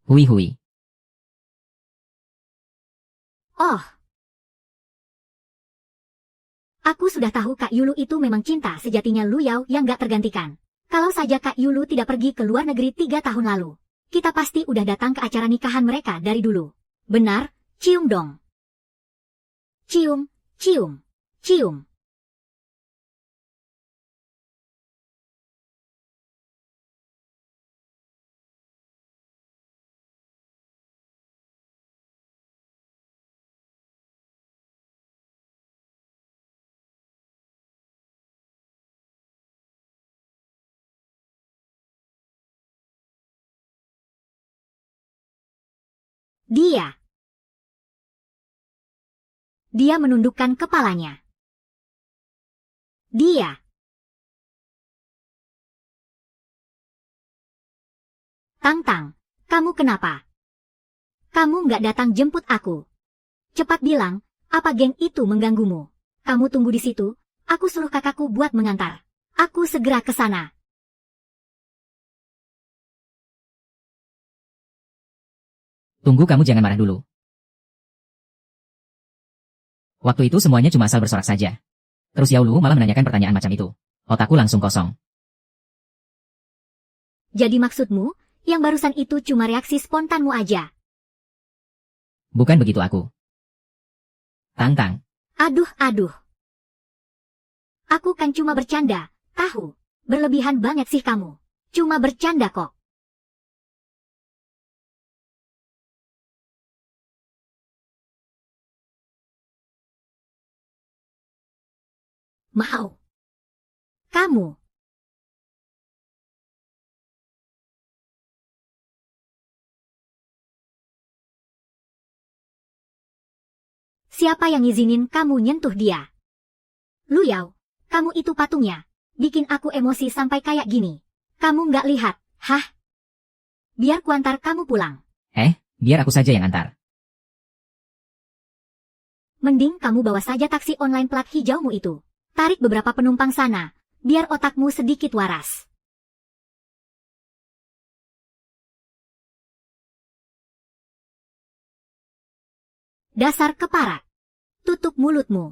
Hui hui. Oh. Aku sudah tahu Kak Yulu itu memang cinta sejatinya Lu Yao yang gak tergantikan. Kalau saja Kak Yulu tidak pergi ke luar negeri 3 tahun lalu, kita pasti udah datang ke acara nikahan mereka dari dulu. Benar, cium dong. Cium, cium, cium. Dia menundukkan kepalanya. Dia. Tang, kamu kenapa? Kamu nggak datang jemput aku. Cepat bilang, apa geng itu mengganggumu? Kamu tunggu di situ, aku suruh kakakku buat mengantar. Aku segera ke sana. Tunggu, kamu jangan marah dulu. Waktu itu semuanya cuma asal bersorak saja. Terus Yao Lu malah menanyakan pertanyaan macam itu. Otakku langsung kosong. Jadi maksudmu, yang barusan itu cuma reaksi spontanmu aja? Bukan begitu aku. Tang. Aduh. Aku kan cuma bercanda, tahu. Berlebihan banget sih kamu. Cuma bercanda kok. Mau. Kamu. Siapa yang ngizinin kamu nyentuh dia? Lu Yao, kamu itu patungnya. Bikin aku emosi sampai kayak gini. Kamu nggak lihat, hah? Biar kuantar kamu pulang. Biar aku saja yang antar. Mending kamu bawa saja taksi online plat hijaumu itu. Tarik beberapa penumpang sana, biar otakmu sedikit waras. Dasar keparat. Tutup mulutmu.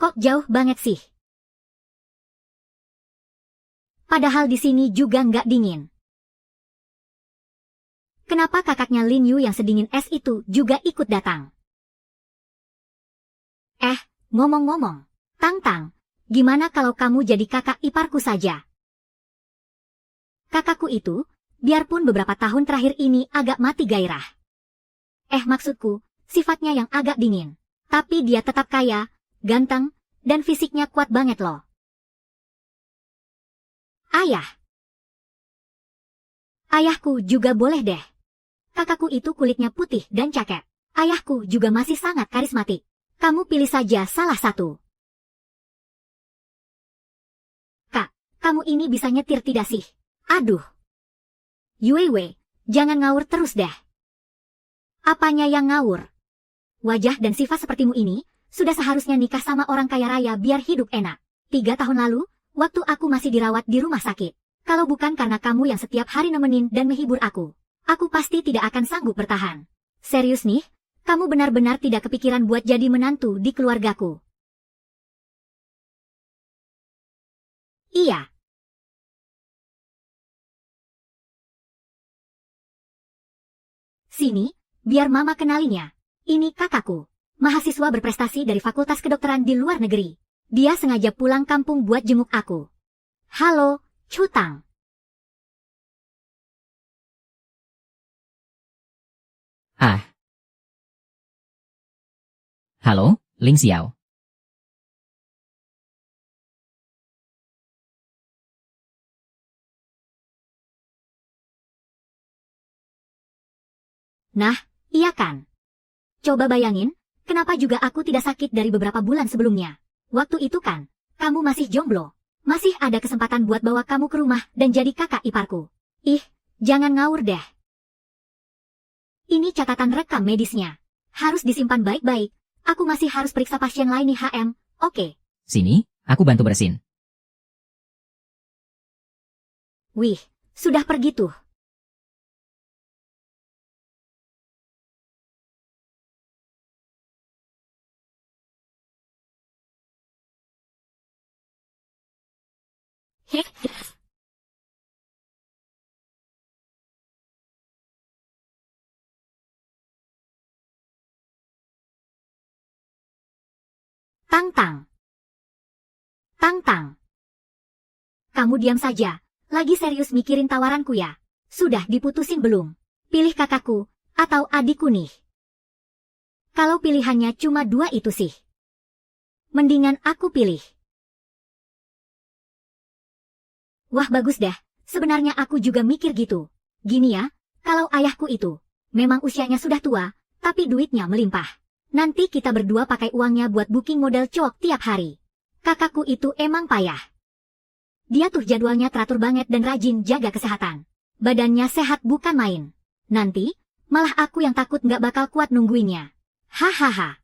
Kok jauh banget sih? Padahal di sini juga nggak dingin. Kenapa kakaknya Lin Yu yang sedingin es itu juga ikut datang? Ngomong-ngomong, Tang, gimana kalau kamu jadi kakak iparku saja? Kakakku itu, biarpun beberapa tahun terakhir ini agak mati gairah. Maksudku, sifatnya yang agak dingin. Tapi dia tetap kaya, ganteng, dan fisiknya kuat banget loh. Ayahku juga boleh deh. Kakakku itu kulitnya putih dan cakep. Ayahku juga masih sangat karismatik. Kamu pilih saja salah satu. Kak, kamu ini bisa nyetir tidak sih? Aduh. Yue, jangan ngawur terus deh. Apanya yang ngawur? Wajah dan sifat sepertimu ini, sudah seharusnya nikah sama orang kaya raya biar hidup enak. 3 tahun lalu, waktu aku masih dirawat di rumah sakit. Kalau bukan karena kamu yang setiap hari nemenin dan menghibur aku pasti tidak akan sanggup bertahan. Serius nih, kamu benar-benar tidak kepikiran buat jadi menantu di keluargaku. Iya. Sini, biar mama kenalinya. Ini kakakku. Mahasiswa berprestasi dari Fakultas Kedokteran di luar negeri. Dia sengaja pulang kampung buat jenguk aku. Halo, Cutang. Halo, Ling Xiao. Nah, iya kan? Coba bayangin, kenapa juga aku tidak sakit dari beberapa bulan sebelumnya. Waktu itu kan, kamu masih jomblo. Masih ada kesempatan buat bawa kamu ke rumah dan jadi kakak iparku. Jangan ngawur deh. Ini catatan rekam medisnya. Harus disimpan baik-baik. Aku masih harus periksa pasien lain nih HM, oke? Sini, aku bantu bersin. Wih, sudah pergi tuh. Heh. Tang Tang. Tang Tang. Kamu diam saja. Lagi serius mikirin tawaranku ya? Sudah diputusin belum? Pilih kakakku, atau adikku nih? Kalau pilihannya cuma dua itu sih. Mendingan aku pilih. Wah bagus dah, sebenarnya aku juga mikir gitu. Gini ya, kalau ayahku itu, memang usianya sudah tua, tapi duitnya melimpah. Nanti kita berdua pakai uangnya buat booking model cowok tiap hari. Kakakku itu emang payah. Dia tuh jadwalnya teratur banget dan rajin jaga kesehatan. Badannya sehat bukan main. Nanti, malah aku yang takut nggak bakal kuat nungguinnya. Hahaha.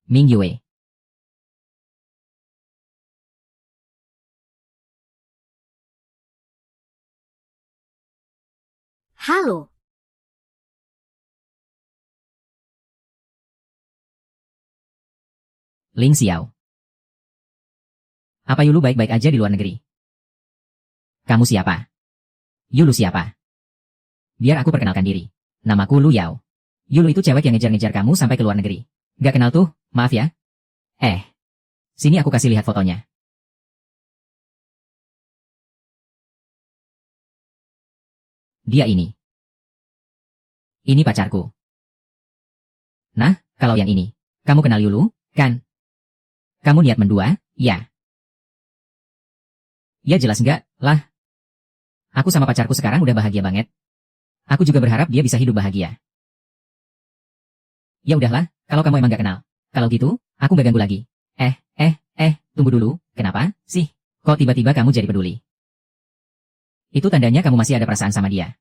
Ming Yue. Halo. Ling Xiao. Apa Yulu baik-baik aja di luar negeri? Kamu siapa? Yulu siapa? Biar aku perkenalkan diri. Namaku Lu Yao. Yulu itu cewek yang ngejar-ngejar kamu sampai ke luar negeri. Gak kenal tuh, maaf ya. Sini aku kasih lihat fotonya. Dia ini. Ini pacarku. Nah, kalau yang ini, kamu kenal Yulu, kan? Kamu niat mendua, ya? Ya jelas enggak, lah. Aku sama pacarku sekarang udah bahagia banget. Aku juga berharap dia bisa hidup bahagia. Ya udahlah, kalau kamu emang gak kenal. Kalau gitu, aku gak ganggu lagi. Tunggu dulu, kenapa, sih? Kok tiba-tiba kamu jadi peduli? Itu tandanya kamu masih ada perasaan sama dia.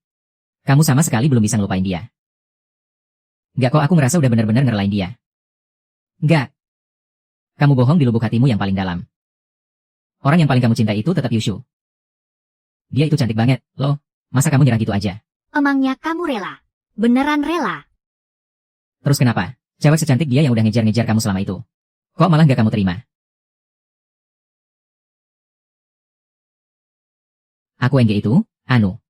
Kamu sama sekali belum bisa ngelupain dia. Gak kok, aku ngerasa udah bener-bener ngerelain dia. Gak. Kamu bohong di lubuk hatimu yang paling dalam. Orang yang paling kamu cintai itu tetap Yushu. Dia itu cantik banget, loh. Masa kamu nyerah gitu aja? Emangnya kamu rela? Beneran rela? Terus kenapa? Cewek secantik dia yang udah ngejar-ngejar kamu selama itu. Kok malah gak kamu terima? Aku engge itu, anu.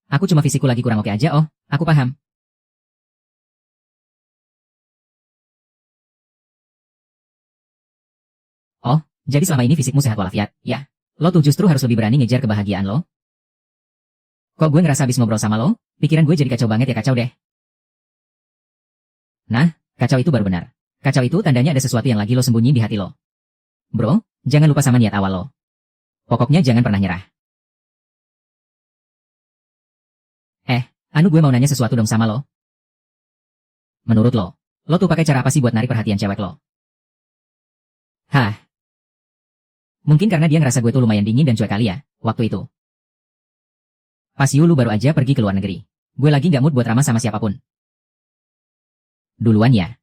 Aku cuma fisikku lagi kurang oke aja, oh, aku paham. Oh, jadi selama ini fisikmu sehat walafiat, ya? Lo tuh justru harus lebih berani ngejar kebahagiaan lo. Kok gue ngerasa habis ngobrol sama lo, pikiran gue jadi kacau banget ya, kacau deh. Nah, kacau itu baru benar. Kacau itu tandanya ada sesuatu yang lagi lo sembunyi di hati lo. Bro, jangan lupa sama niat awal lo. Pokoknya jangan pernah nyerah. Gue mau nanya sesuatu dong sama lo. Menurut lo tuh pakai cara apa sih buat narik perhatian cewek lo? Hah? Mungkin karena dia ngerasa gue tuh lumayan dingin dan cuek kali ya, waktu itu. Pas Yulu baru aja pergi ke luar negeri. Gue lagi gak mood buat ramah sama siapapun. Duluan ya.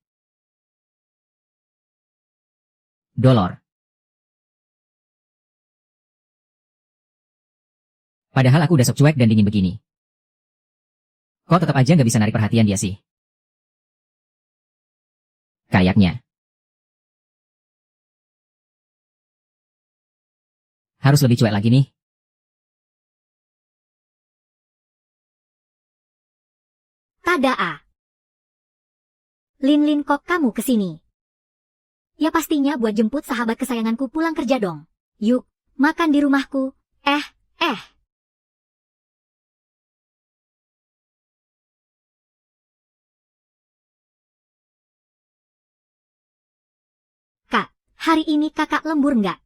Dolor. Padahal aku udah sok cuek dan dingin begini. Kok tetap aja gak bisa narik perhatian dia sih? Kayaknya. Harus lebih cuek lagi nih. Tadaa. Lin kok kamu kesini? Ya pastinya buat jemput sahabat kesayanganku pulang kerja dong. Yuk, makan di rumahku. Kak, hari ini kakak lembur nggak?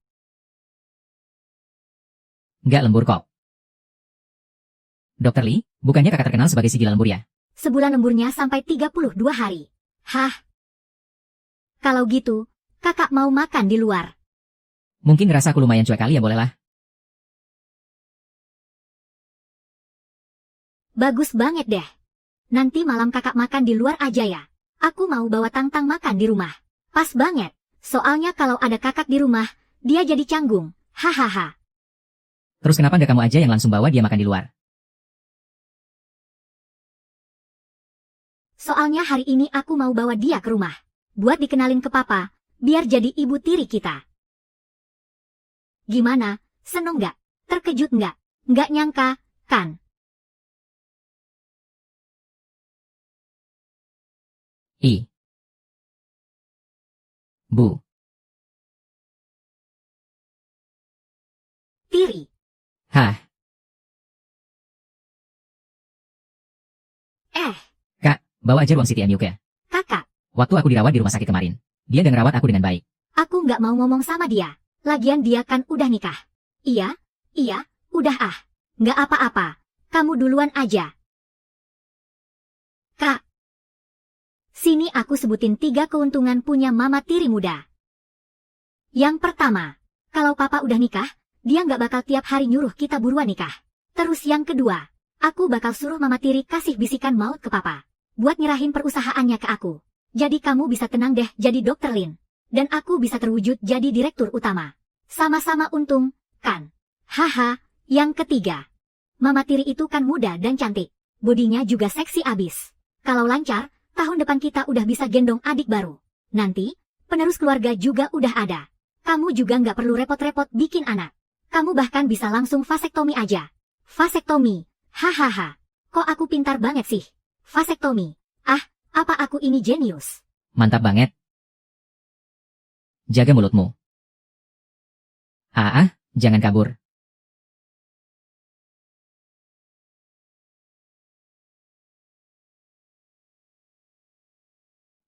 Nggak lembur kok. Dokter Lee, bukannya kakak terkenal sebagai si gila lembur ya? Sebulan lemburnya sampai 32 hari. Hah? Kalau gitu, kakak mau makan di luar. Mungkin ngerasa aku lumayan cuek kali ya, bolehlah. Bagus banget deh. Nanti malam kakak makan di luar aja ya. Aku mau bawa Tangtang makan di rumah. Pas banget. Soalnya kalau ada kakak di rumah, dia jadi canggung. Hahaha. Terus kenapa nggak kamu aja yang langsung bawa dia makan di luar? Soalnya hari ini aku mau bawa dia ke rumah. Buat dikenalin ke papa, biar jadi ibu tiri kita. Gimana? Seneng nggak? Terkejut nggak? Nggak nyangka, kan? I. Bu. Tiri. Hah. Kak, bawa aja ruang Siti Anyuk ya. Kakak, Waktu aku dirawat di rumah sakit kemarin, dia nggak ngerawat aku dengan baik. aku nggak mau ngomong sama dia. Lagian dia kan udah nikah. Iya, udah ah. Nggak apa-apa. Kamu duluan aja. Kak. Sini aku sebutin 3 keuntungan punya mama tiri muda. Yang pertama, kalau papa udah nikah, dia nggak bakal tiap hari nyuruh kita buruan nikah. Terus yang kedua, aku bakal suruh mama tiri kasih bisikan maut ke papa. Buat nyerahin perusahaannya ke aku. Jadi kamu bisa tenang deh jadi dokter Lin. Dan aku bisa terwujud jadi direktur utama. Sama-sama untung, kan? Haha, yang ketiga. Mama tiri itu kan muda dan cantik. Bodinya juga seksi abis. Kalau lancar, tahun depan kita udah bisa gendong adik baru. Nanti, penerus keluarga juga udah ada. Kamu juga nggak perlu repot-repot bikin anak. Kamu bahkan bisa langsung vasektomi aja. Vasektomi, hahaha. Kok aku pintar banget sih? Vasektomi. Ah, apa aku ini jenius? Mantap banget. Jaga mulutmu. Jangan kabur.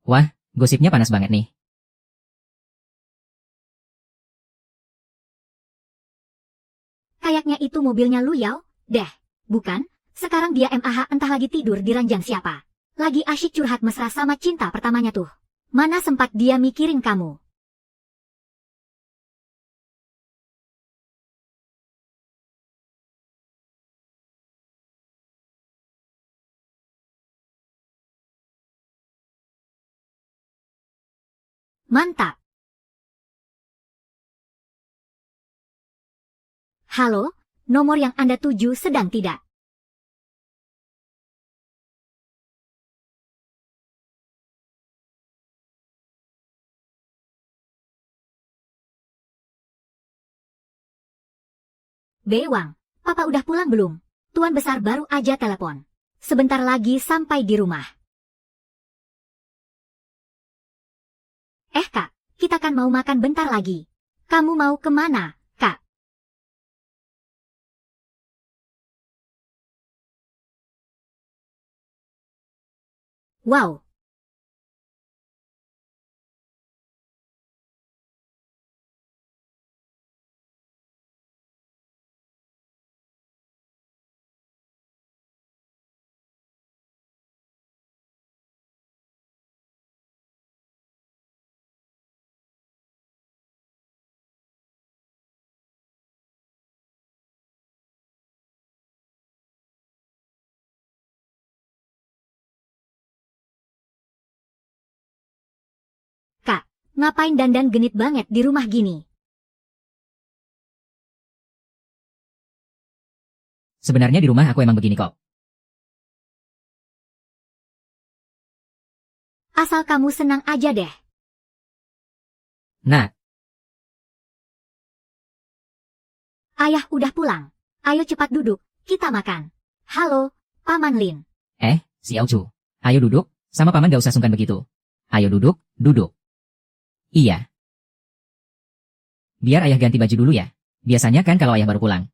Wah, gosipnya panas banget nih. Kayaknya itu mobilnya Lu Yao, deh. Bukan? Sekarang dia MAH entah lagi tidur di ranjang siapa. Lagi asyik curhat mesra sama cinta pertamanya tuh. Mana sempat dia mikirin kamu? Mantap. Halo, nomor yang Anda tuju sedang tidak. Bewang, Papa udah pulang belum? Tuan Besar baru aja telepon. Sebentar lagi sampai di rumah. Kak, kita kan mau makan bentar lagi. Kamu mau kemana, Kak? Wow. Kak, ngapain dandan genit banget di rumah gini? Sebenarnya di rumah aku emang begini kok. Asal kamu senang aja deh. Nah, Ayah udah pulang. Ayo cepat duduk, kita makan. Halo, Paman Lin. si Aucu. Ayo duduk, sama paman gak usah sungkan begitu. Ayo duduk, duduk. Iya. Biar ayah ganti baju dulu ya. Biasanya kan kalau ayah baru pulang.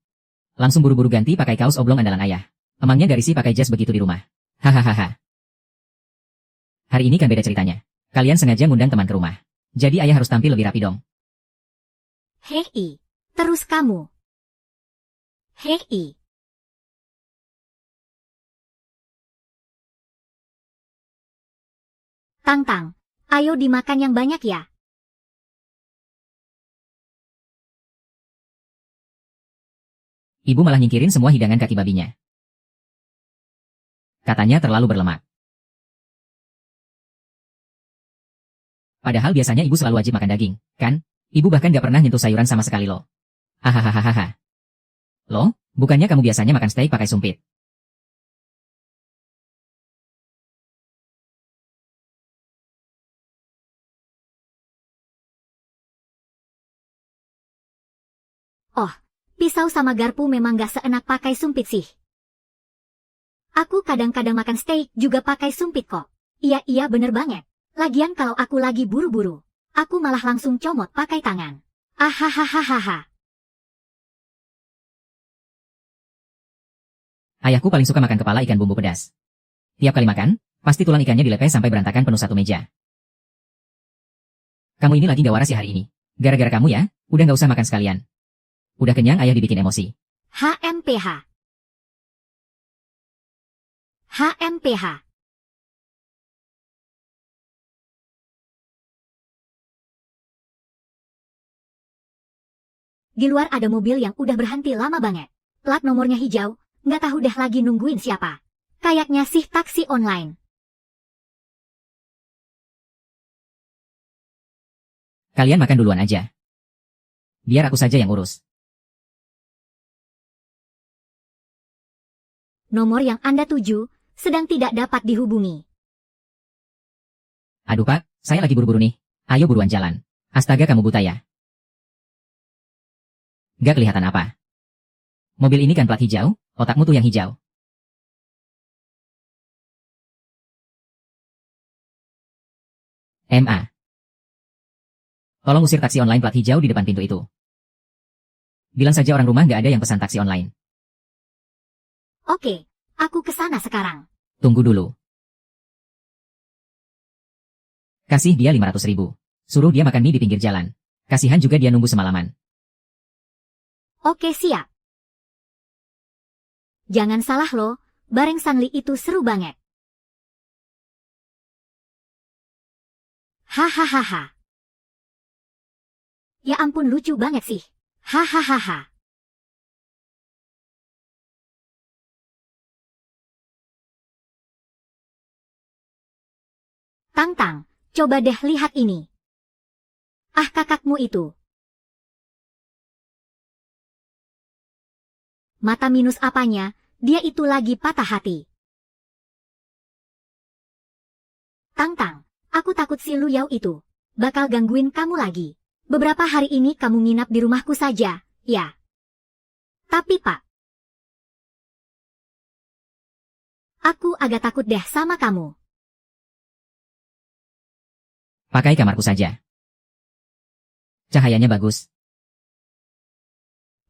Langsung buru-buru ganti pakai kaos oblong andalan ayah. Emangnya gak risih pakai jas begitu di rumah? Hahaha. Hari ini kan beda ceritanya. Kalian sengaja ngundang teman ke rumah. Jadi ayah harus tampil lebih rapi dong. Hei, terus kamu. Hei. Tang, ayo dimakan yang banyak ya. Ibu malah nyingkirin semua hidangan kaki babinya. Katanya terlalu berlemak. Padahal biasanya ibu selalu wajib makan daging, kan? Ibu bahkan gak pernah nyentuh sayuran sama sekali loh. Hahaha. Loh, bukannya kamu biasanya makan steak pakai sumpit? Oh, pisau sama garpu memang gak seenak pakai sumpit sih. Aku kadang-kadang makan steak juga pakai sumpit kok. Iya bener banget. Lagian kalau aku lagi buru-buru, aku malah langsung comot pakai tangan. Ahahaha. Ayahku paling suka makan kepala ikan bumbu pedas. Tiap kali makan, pasti tulang ikannya dilepeh sampai berantakan penuh satu meja. Kamu ini lagi gak waras ya hari ini. Gara-gara kamu ya, udah gak usah makan sekalian. Udah kenyang ayah dibikin emosi. HMPH. Di luar ada mobil yang udah berhenti lama banget. Plat nomornya hijau, nggak tahu deh lagi nungguin siapa. Kayaknya sih taksi online. Kalian makan duluan aja. Biar aku saja yang urus. Nomor yang Anda tuju sedang tidak dapat dihubungi. Aduh pak, saya lagi buru-buru nih. Ayo buruan jalan. Astaga kamu buta ya? Gak kelihatan apa. Mobil ini kan plat hijau, otakmu tuh yang hijau. MA. Tolong usir taksi online plat hijau di depan pintu itu. Bilang saja orang rumah gak ada yang pesan taksi online. Oke, aku kesana sekarang. Tunggu dulu. Kasih dia 500.000. Suruh dia makan mie di pinggir jalan. Kasihan juga dia nunggu semalaman. Oke siap. Jangan salah loh, bareng Sanli itu seru banget. Hahaha. Ya ampun lucu banget sih. Hahaha. Tang, coba deh lihat ini. Ah kakakmu itu. Mata minus apanya, dia itu lagi patah hati. Tang, aku takut si Luyao itu bakal gangguin kamu lagi. Beberapa hari ini kamu nginap di rumahku saja, ya. Tapi pak, aku agak takut deh sama kamu. Pakai kamarku saja. Cahayanya bagus.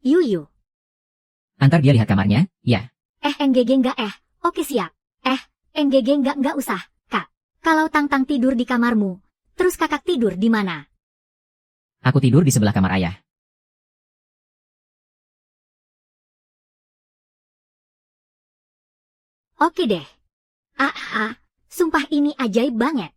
Yuyu. Antar dia lihat kamarnya, ya. NGG enggak oke siap. NGG enggak usah, kak. Kalau Tang tidur di kamarmu, terus kakak tidur di mana? Aku tidur di sebelah kamar ayah. Oke deh. Sumpah ini ajaib banget.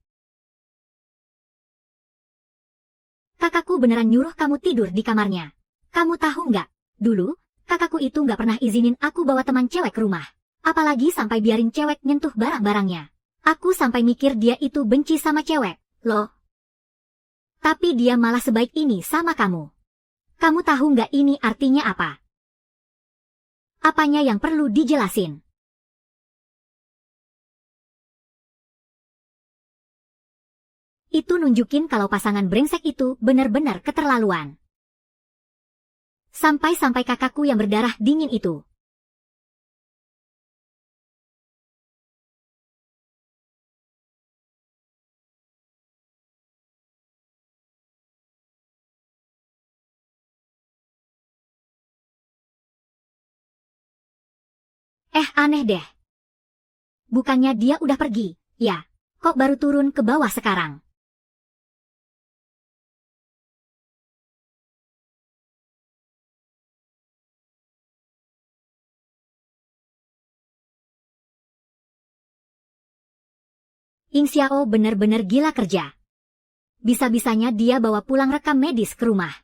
Kakakku beneran nyuruh kamu tidur di kamarnya. Kamu tahu nggak? Dulu, kakakku itu nggak pernah izinin aku bawa teman cewek ke rumah. Apalagi sampai biarin cewek nyentuh barang-barangnya. Aku sampai mikir dia itu benci sama cewek, loh. Tapi dia malah sebaik ini sama kamu. Kamu tahu nggak ini artinya apa? Apanya yang perlu dijelasin? Itu nunjukin kalau pasangan brengsek itu benar-benar keterlaluan. Sampai-sampai kakakku yang berdarah dingin itu. Aneh deh. Bukannya dia udah pergi, ya? Kok baru turun ke bawah sekarang? Ying Xiao bener-bener gila kerja. Bisa-bisanya dia bawa pulang rekam medis ke rumah.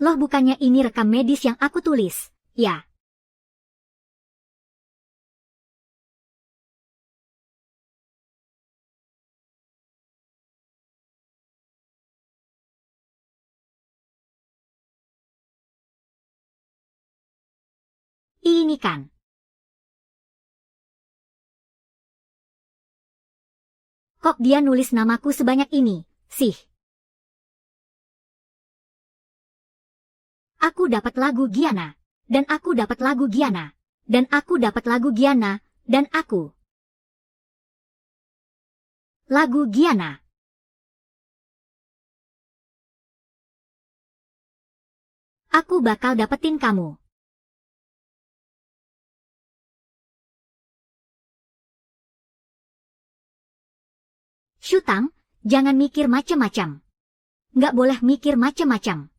Loh bukannya ini rekam medis yang aku tulis, ya? ini kan? Kok dia nulis namaku sebanyak ini, sih? Aku dapat lagu Giana. Dan aku dapat lagu Giana. Dan aku dapat lagu Giana. Dan aku. Lagu Giana. Aku bakal dapetin kamu. Shutang, jangan mikir macem-macem. Nggak boleh mikir macem-macem.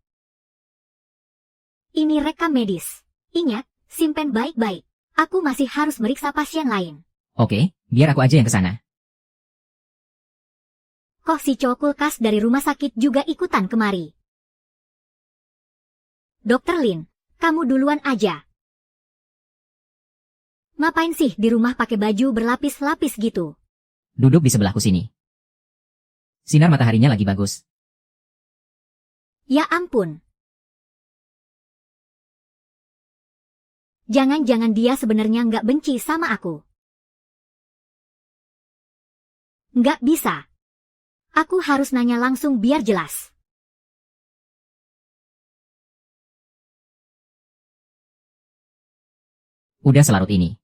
Ini rekam medis. Ingat, simpen baik-baik. Aku masih harus meriksa pasien lain. Oke, biar aku aja yang ke sana. Kok si cowok kulkas dari rumah sakit juga ikutan kemari? Dokter Lin, kamu duluan aja. Ngapain sih di rumah pakai baju berlapis-lapis gitu? Duduk di sebelahku sini. Sinar mataharinya lagi bagus. Ya ampun. Jangan-jangan dia sebenarnya nggak benci sama aku. Nggak bisa. Aku harus nanya langsung biar jelas. Udah selarut ini.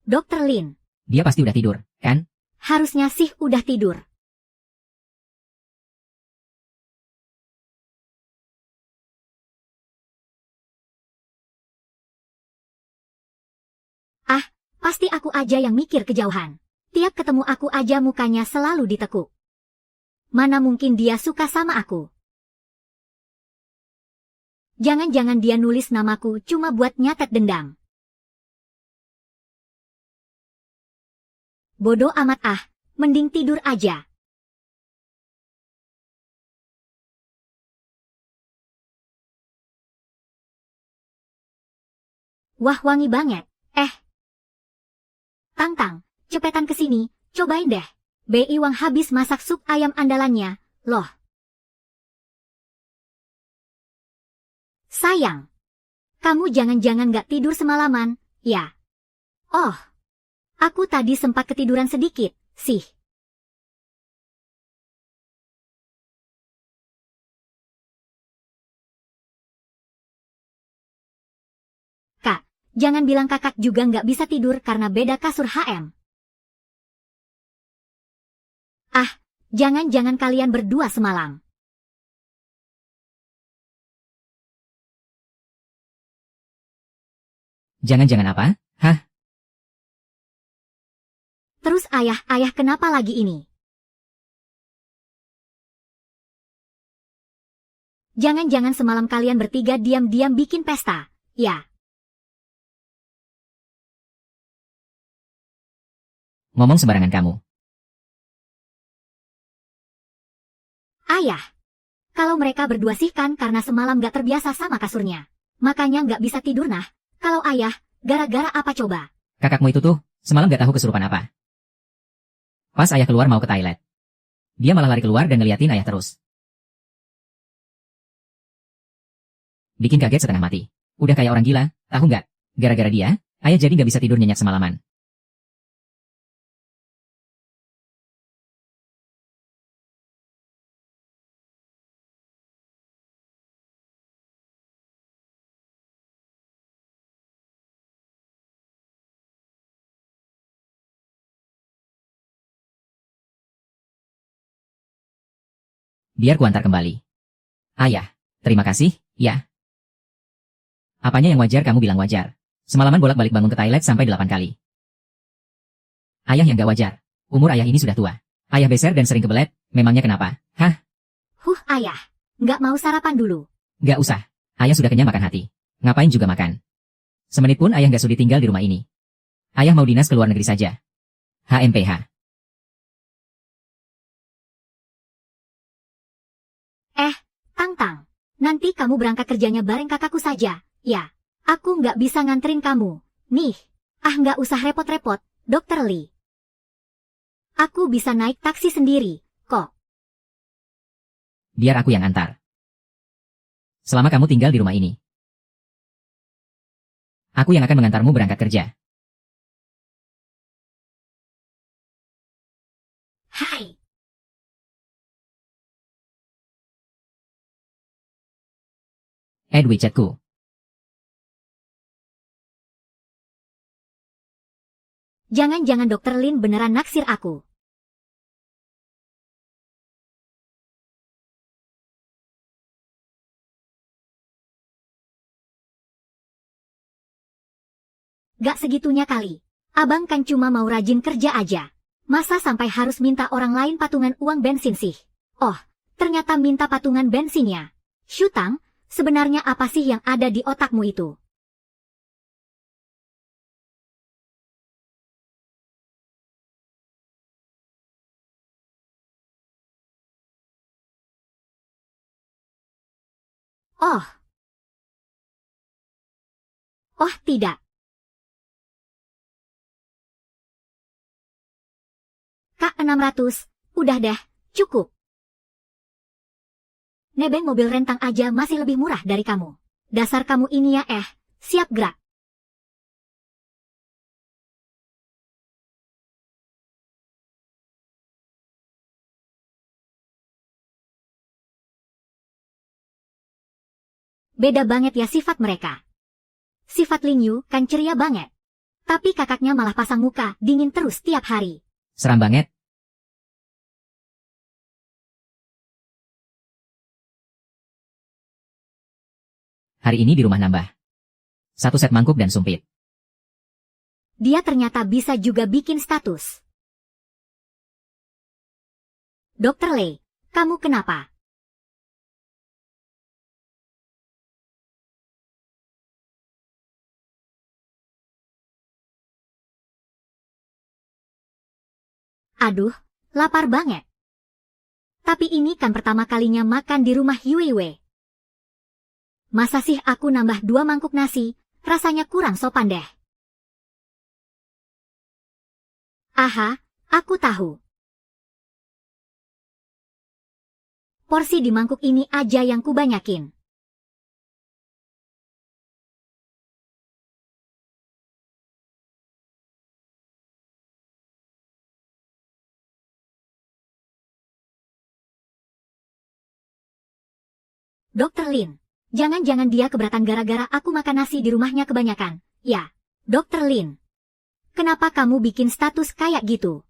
Dokter Lin, Dia pasti udah tidur, kan? harusnya sih udah tidur. Ah, pasti aku aja yang mikir kejauhan. Tiap ketemu aku aja mukanya selalu ditekuk. Mana mungkin dia suka sama aku? Jangan-jangan dia nulis namaku cuma buat nyatet dendam. Bodoh amat ah, mending tidur aja. Wah wangi banget, Tang-tang, cepetan ke sini, cobain deh. Bi Wang habis masak sup ayam andalannya, loh. Sayang, kamu jangan-jangan gak tidur semalaman, ya? Oh, aku tadi sempat ketiduran sedikit, sih. Kak, jangan bilang kakak juga nggak bisa tidur karena beda kasur HM. Ah, jangan-jangan kalian berdua semalam. Jangan-jangan apa? Hah? Terus ayah kenapa lagi ini? Jangan-jangan semalam kalian bertiga diam-diam bikin pesta, ya? Ngomong sembarangan kamu. Ayah, kalau mereka berdua sih kan karena semalam gak terbiasa sama kasurnya. Makanya gak bisa tidur nah. Kalau ayah, gara-gara apa coba? Kakakmu itu tuh, semalam gak tahu kesurupan apa. Pas ayah keluar mau ke toilet. Dia malah lari keluar dan ngeliatin ayah terus. Bikin kaget setengah mati. Udah kayak orang gila, tahu nggak? Gara-gara dia, ayah jadi nggak bisa tidur nyenyak semalaman. Biar kuantar kembali. Ayah, terima kasih, ya. Apanya yang wajar kamu bilang wajar? Semalaman bolak-balik bangun ke toilet sampai 8 kali. Ayah yang gak wajar. Umur ayah ini sudah tua. Ayah beser dan sering kebelet, memangnya kenapa? Hah? Ayah, nggak mau sarapan dulu. Gak usah. Ayah sudah kenyang makan hati. Ngapain juga makan? Semenit pun ayah gak sudi tinggal di rumah ini. Ayah mau dinas ke luar negeri saja. HMPH. Tang-tang, nanti kamu berangkat kerjanya bareng kakakku saja, ya. Aku nggak bisa nganterin kamu. Nih, nggak usah repot-repot, Dokter Lee. Aku bisa naik taksi sendiri, kok. Biar aku yang antar. Selama kamu tinggal di rumah ini. Aku yang akan mengantarmu berangkat kerja. Hai. Add widgetku. Jangan-jangan Dr. Lin beneran naksir aku. Gak segitunya kali. Abang kan cuma mau rajin kerja aja. Masa sampai harus minta orang lain patungan uang bensin sih? Oh, ternyata minta patungan bensinnya. Syutang, sebenarnya apa sih yang ada di otakmu itu? Oh. Oh tidak. Kak 600, udah deh, cukup. Nebeng mobil rentang aja masih lebih murah dari kamu. Dasar kamu ini ya siap gerak. Beda banget ya sifat mereka. Sifat Lin Yu kan ceria banget. Tapi kakaknya malah pasang muka dingin terus tiap hari. Seram banget. Hari ini di rumah nambah. 1 set mangkuk dan sumpit. Dia ternyata bisa juga bikin status. Dokter Lei, kamu kenapa? Aduh, lapar banget. Tapi ini kan pertama kalinya makan di rumah Yue. Masa sih aku nambah 2 mangkuk nasi, rasanya kurang sopan deh. Aha, aku tahu. Porsi di mangkuk ini aja yang kubanyakin. Dokter Lin, jangan-jangan dia keberatan gara-gara aku makan nasi di rumahnya kebanyakan. Ya, Dokter Lin. Kenapa kamu bikin status kayak gitu?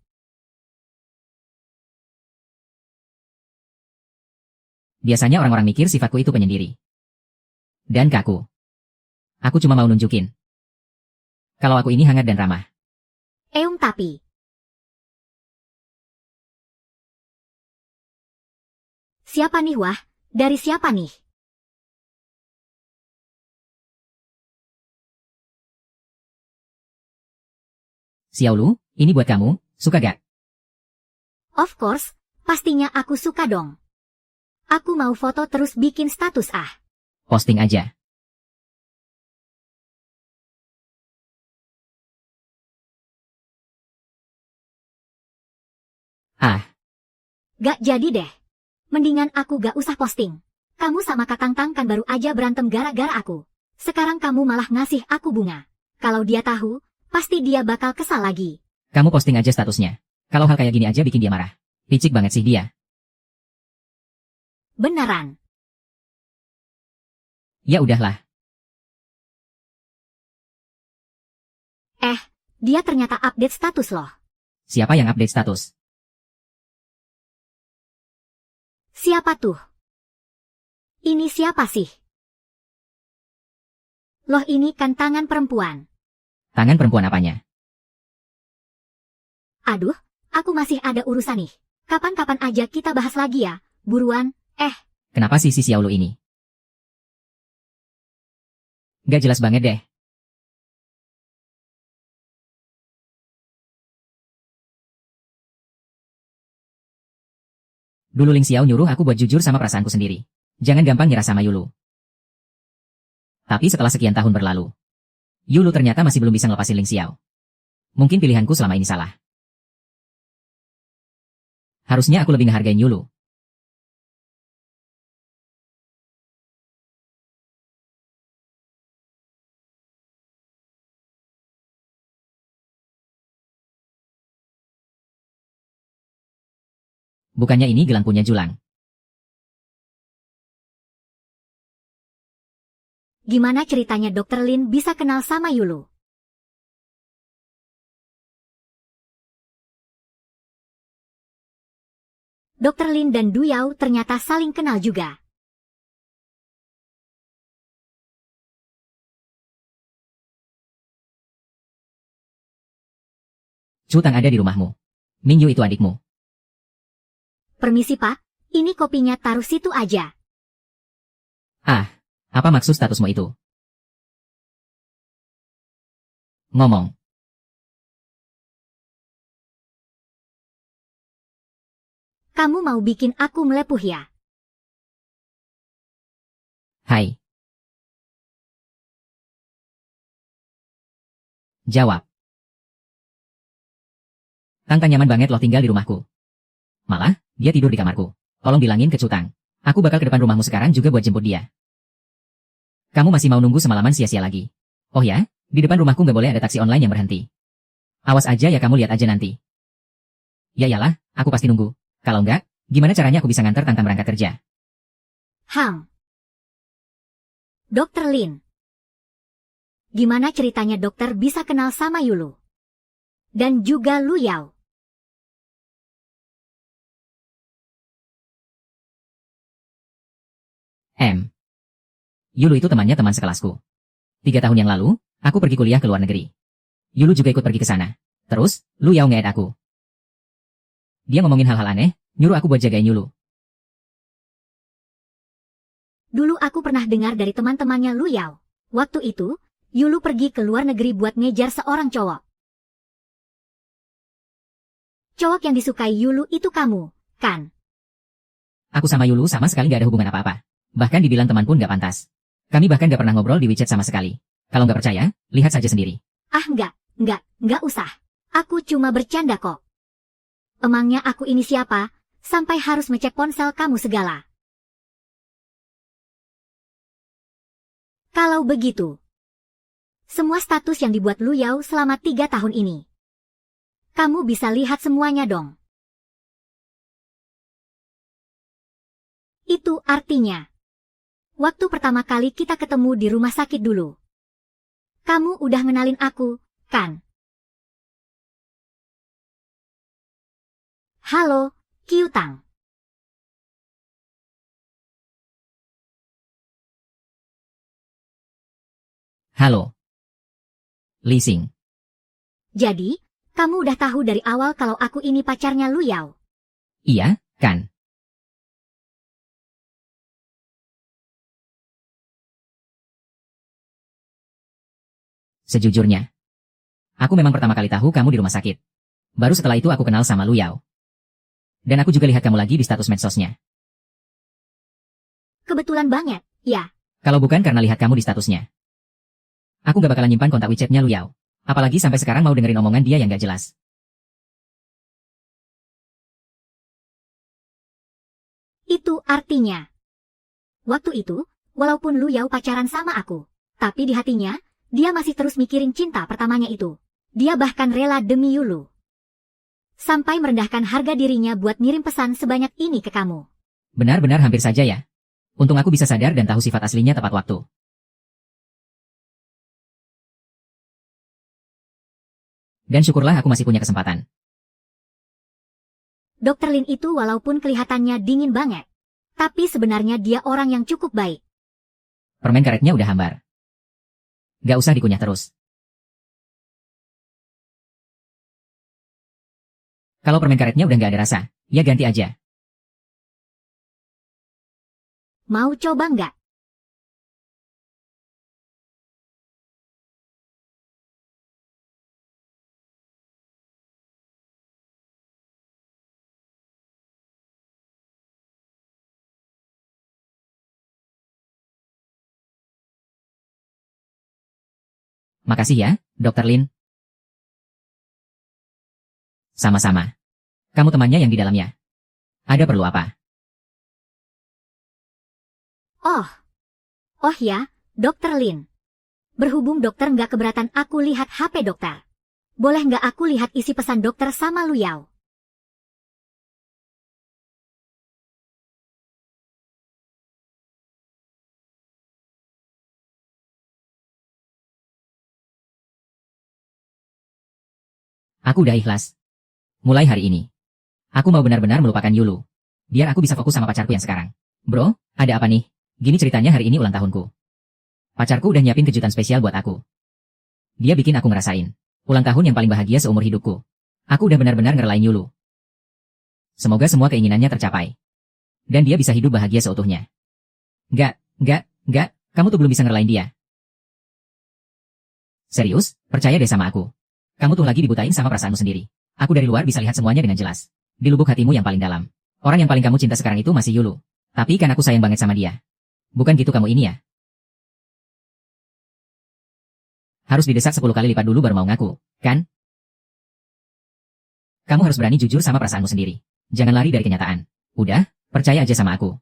Biasanya orang-orang mikir sifatku itu penyendiri. Dan kaku. Aku cuma mau nunjukin. Kalau aku ini hangat dan ramah. Tapi. Siapa nih wah? Dari siapa nih? Xiaolu, ini buat kamu, suka gak? Of course, pastinya aku suka dong. Aku mau foto terus bikin status Posting aja. Gak jadi deh. Mendingan aku gak usah posting. Kamu sama Kak Tang kan baru aja berantem gara-gara aku. Sekarang kamu malah ngasih aku bunga. Kalau dia tahu, pasti dia bakal kesal lagi. Kamu posting aja statusnya. Kalau hal kayak gini aja bikin dia marah. Licik banget sih dia. Beneran. Ya udahlah. Dia ternyata update status loh. Siapa yang update status? Siapa tuh? Ini siapa sih? Loh ini kan tangan perempuan. Tangan perempuan apanya? Aduh, aku masih ada urusan nih. Kapan-kapan aja kita bahas lagi ya, buruan. Kenapa sih si Xiaolu ini? Gak jelas banget deh. Dulu Ling Xiao nyuruh aku buat jujur sama perasaanku sendiri. Jangan gampang nyerah sama Yulu. Tapi setelah sekian tahun berlalu, Yulu ternyata masih belum bisa ngelepasin Ling Xiao. Mungkin pilihanku selama ini salah. Harusnya aku lebih ngehargain Yulu. Bukannya ini gelang punya Julang. Gimana ceritanya Dr. Lin bisa kenal sama Yulu? Dr. Lin dan Du Yao ternyata saling kenal juga. Chu Tang ada di rumahmu. Ming Yu itu adikmu. Permisi Pak, ini kopinya taruh situ aja. Ah, apa maksud statusmu itu? Ngomong. Kamu mau bikin aku melepuh ya? Hai. Jawab. Tang nyaman banget loh tinggal di rumahku. Malah, dia tidur di kamarku. Tolong bilangin ke Chu Tang. Aku bakal ke depan rumahmu sekarang juga buat jemput dia. Kamu masih mau nunggu semalaman sia-sia lagi? Oh ya, di depan rumahku nggak boleh ada taksi online yang berhenti. Awas aja ya, kamu lihat aja nanti. Ya iyalah, aku pasti nunggu. Kalau enggak, gimana caranya aku bisa nganter Tang berangkat kerja? Dr. Lin. Gimana ceritanya dokter bisa kenal sama Yulu? Dan juga Lu Yao? Yulu itu temannya teman sekelasku. 3 tahun yang lalu, aku pergi kuliah ke luar negeri. Yulu juga ikut pergi ke sana. Terus, Lu Yao nge-add aku. Dia ngomongin hal-hal aneh, nyuruh aku buat jagain Yulu. Dulu aku pernah dengar dari teman-temannya Lu Yao. Waktu itu, Yulu pergi ke luar negeri buat ngejar seorang cowok. Cowok yang disukai Yulu itu kamu, kan? Aku sama Yulu sama sekali gak ada hubungan apa-apa. Bahkan dibilang teman pun gak pantas. Kami bahkan gak pernah ngobrol di WeChat sama sekali. Kalau gak percaya, lihat saja sendiri. Ah enggak usah. Aku cuma bercanda kok. Emangnya aku ini siapa, sampai harus ngecek ponsel kamu segala? Kalau begitu, semua status yang dibuat Lu Yao selama 3 tahun ini, kamu bisa lihat semuanya dong. Itu artinya, waktu pertama kali kita ketemu di rumah sakit dulu, kamu udah ngenalin aku, kan? Halo, Qiu Tang. Halo. Li Xing. Jadi, kamu udah tahu dari awal kalau aku ini pacarnya Lu Yao? Iya, kan? Sejujurnya, aku memang pertama kali tahu kamu di rumah sakit. Baru setelah itu aku kenal sama Lu Yao. Dan aku juga lihat kamu lagi di status medsosnya. Kebetulan banget, ya. Kalau bukan karena lihat kamu di statusnya, aku gak bakalan nyimpan kontak WeChat-nya Lu Yao. Apalagi sampai sekarang mau dengerin omongan dia yang gak jelas. Itu artinya, waktu itu, walaupun Lu Yao pacaran sama aku, tapi di hatinya, dia masih terus mikirin cinta pertamanya itu. Dia bahkan rela demi Yulu. Sampai merendahkan harga dirinya buat ngirim pesan sebanyak ini ke kamu. Benar-benar hampir saja ya. Untung aku bisa sadar dan tahu sifat aslinya tepat waktu. Dan syukurlah aku masih punya kesempatan. Dr. Lin itu walaupun kelihatannya dingin banget, tapi sebenarnya dia orang yang cukup baik. Permen karetnya udah hambar. Gak usah dikunyah terus. Kalau permen karetnya udah gak ada rasa, ya ganti aja. Mau coba nggak? Makasih ya, Dr. Lin. Sama-sama. Kamu temannya yang di dalamnya. Ada perlu apa? Oh ya, Dr. Lin. Berhubung dokter nggak keberatan aku lihat HP dokter. Boleh nggak aku lihat isi pesan dokter sama Lu Yao? Aku udah ikhlas. Mulai hari ini, aku mau benar-benar melupakan Yulu. Biar aku bisa fokus sama pacarku yang sekarang. Bro, ada apa nih? Gini ceritanya, hari ini ulang tahunku. Pacarku udah nyiapin kejutan spesial buat aku. Dia bikin aku ngerasain ulang tahun yang paling bahagia seumur hidupku. Aku udah benar-benar ngerelain Yulu. Semoga semua keinginannya tercapai. Dan dia bisa hidup bahagia seutuhnya. Enggak, kamu tuh belum bisa ngerelain dia. Serius, percaya deh sama aku. Kamu tuh lagi dibutain sama perasaanmu sendiri. Aku dari luar bisa lihat semuanya dengan jelas. Di lubuk hatimu yang paling dalam. Orang yang paling kamu cinta sekarang itu masih Yulu. Tapi kan aku sayang banget sama dia. Bukan gitu kamu ini ya? Harus didesak 10 kali lipat dulu baru mau ngaku, kan? Kamu harus berani jujur sama perasaanmu sendiri. Jangan lari dari kenyataan. Udah, percaya aja sama aku.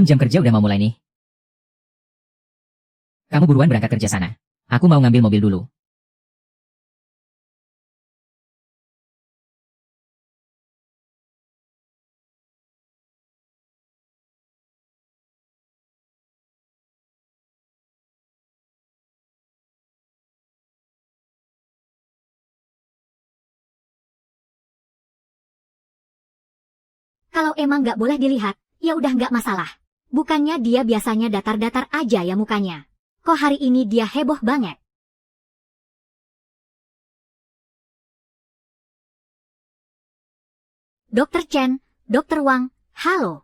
Jam kerja udah mau mulai nih. Kamu buruan berangkat kerja sana. Aku mau ngambil mobil dulu. Kalau emang nggak boleh dilihat, ya udah nggak masalah. Bukannya dia biasanya datar-datar aja ya mukanya. Kok hari ini dia heboh banget? Dokter Chen, Dokter Wang, halo.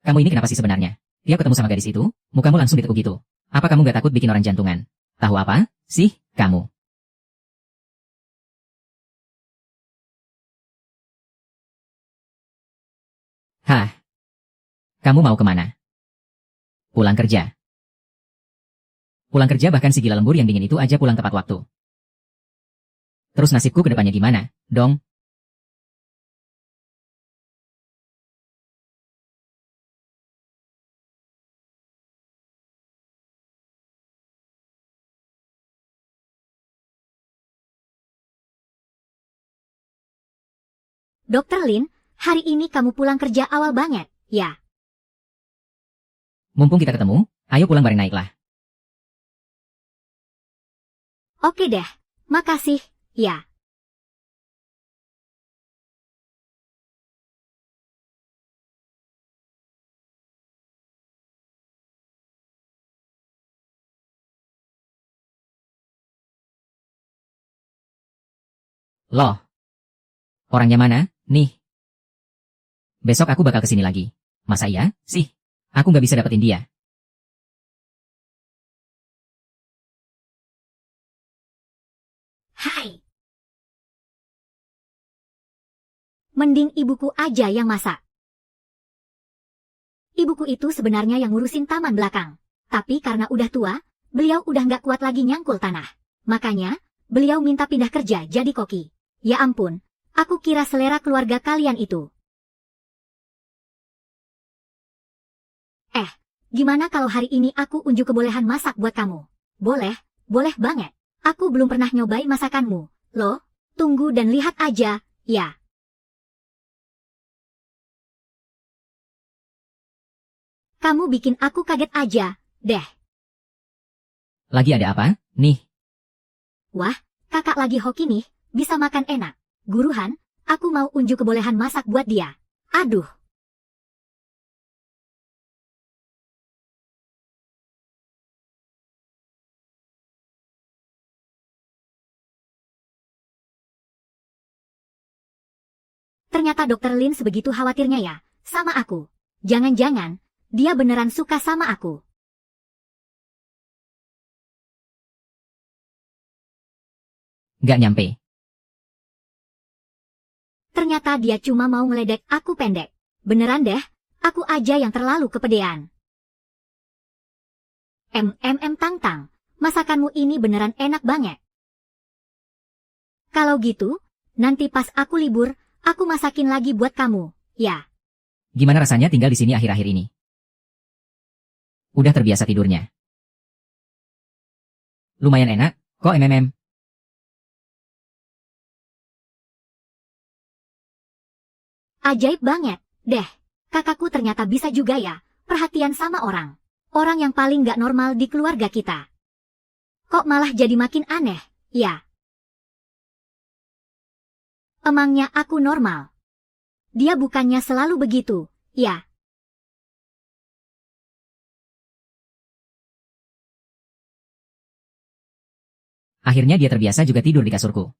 Kamu ini kenapa sih sebenarnya? Tiap ketemu sama gadis itu, mukamu langsung ditekuk gitu. Apa kamu gak takut bikin orang jantungan? Tahu apa sih, kamu? Hah? Kamu mau kemana? Pulang kerja. Pulang kerja, bahkan si gila lembur yang dingin itu aja pulang tepat waktu. Terus nasibku ke depannya gimana, dong? Dokter Lin, hari ini kamu pulang kerja awal banget, ya? Mumpung kita ketemu, ayo pulang bareng naiklah. Oke deh, makasih, ya. Loh, orangnya mana, nih? Besok aku bakal kesini lagi. Masa iya, sih? Aku gak bisa dapetin dia. Hai. Mending ibuku aja yang masak. Ibuku itu sebenarnya yang ngurusin taman belakang. Tapi karena udah tua, beliau udah nggak kuat lagi nyangkul tanah. Makanya, beliau minta pindah kerja jadi koki. Ya ampun, aku kira selera keluarga kalian itu. Gimana kalau hari ini aku unjuk kebolehan masak buat kamu? Boleh, boleh banget. Aku belum pernah nyobain masakanmu. Loh, tunggu dan lihat aja, ya. Kamu bikin aku kaget aja, deh. Lagi ada apa, nih? Wah, kakak lagi hoki nih, bisa makan enak. Guruhan, aku mau unjuk kebolehan masak buat dia. Aduh. Ternyata Dokter Lin sebegitu khawatirnya ya, sama aku. Jangan-jangan, dia beneran suka sama aku. Gak nyampe. Ternyata dia cuma mau ngeledek aku pendek. Beneran deh, aku aja yang terlalu kepedean. Tang-tang, masakanmu ini beneran enak banget. Kalau gitu, nanti pas aku libur, aku masakin lagi buat kamu, ya. Gimana rasanya tinggal di sini akhir-akhir ini? Udah terbiasa tidurnya. Lumayan enak, kok MMM. Ajaib banget, deh. Kakakku ternyata bisa juga ya, perhatian sama orang. Orang yang paling gak normal di keluarga kita. Kok malah jadi makin aneh, ya? Emangnya aku normal? Dia bukannya selalu begitu, ya? Akhirnya dia terbiasa juga tidur di kasurku.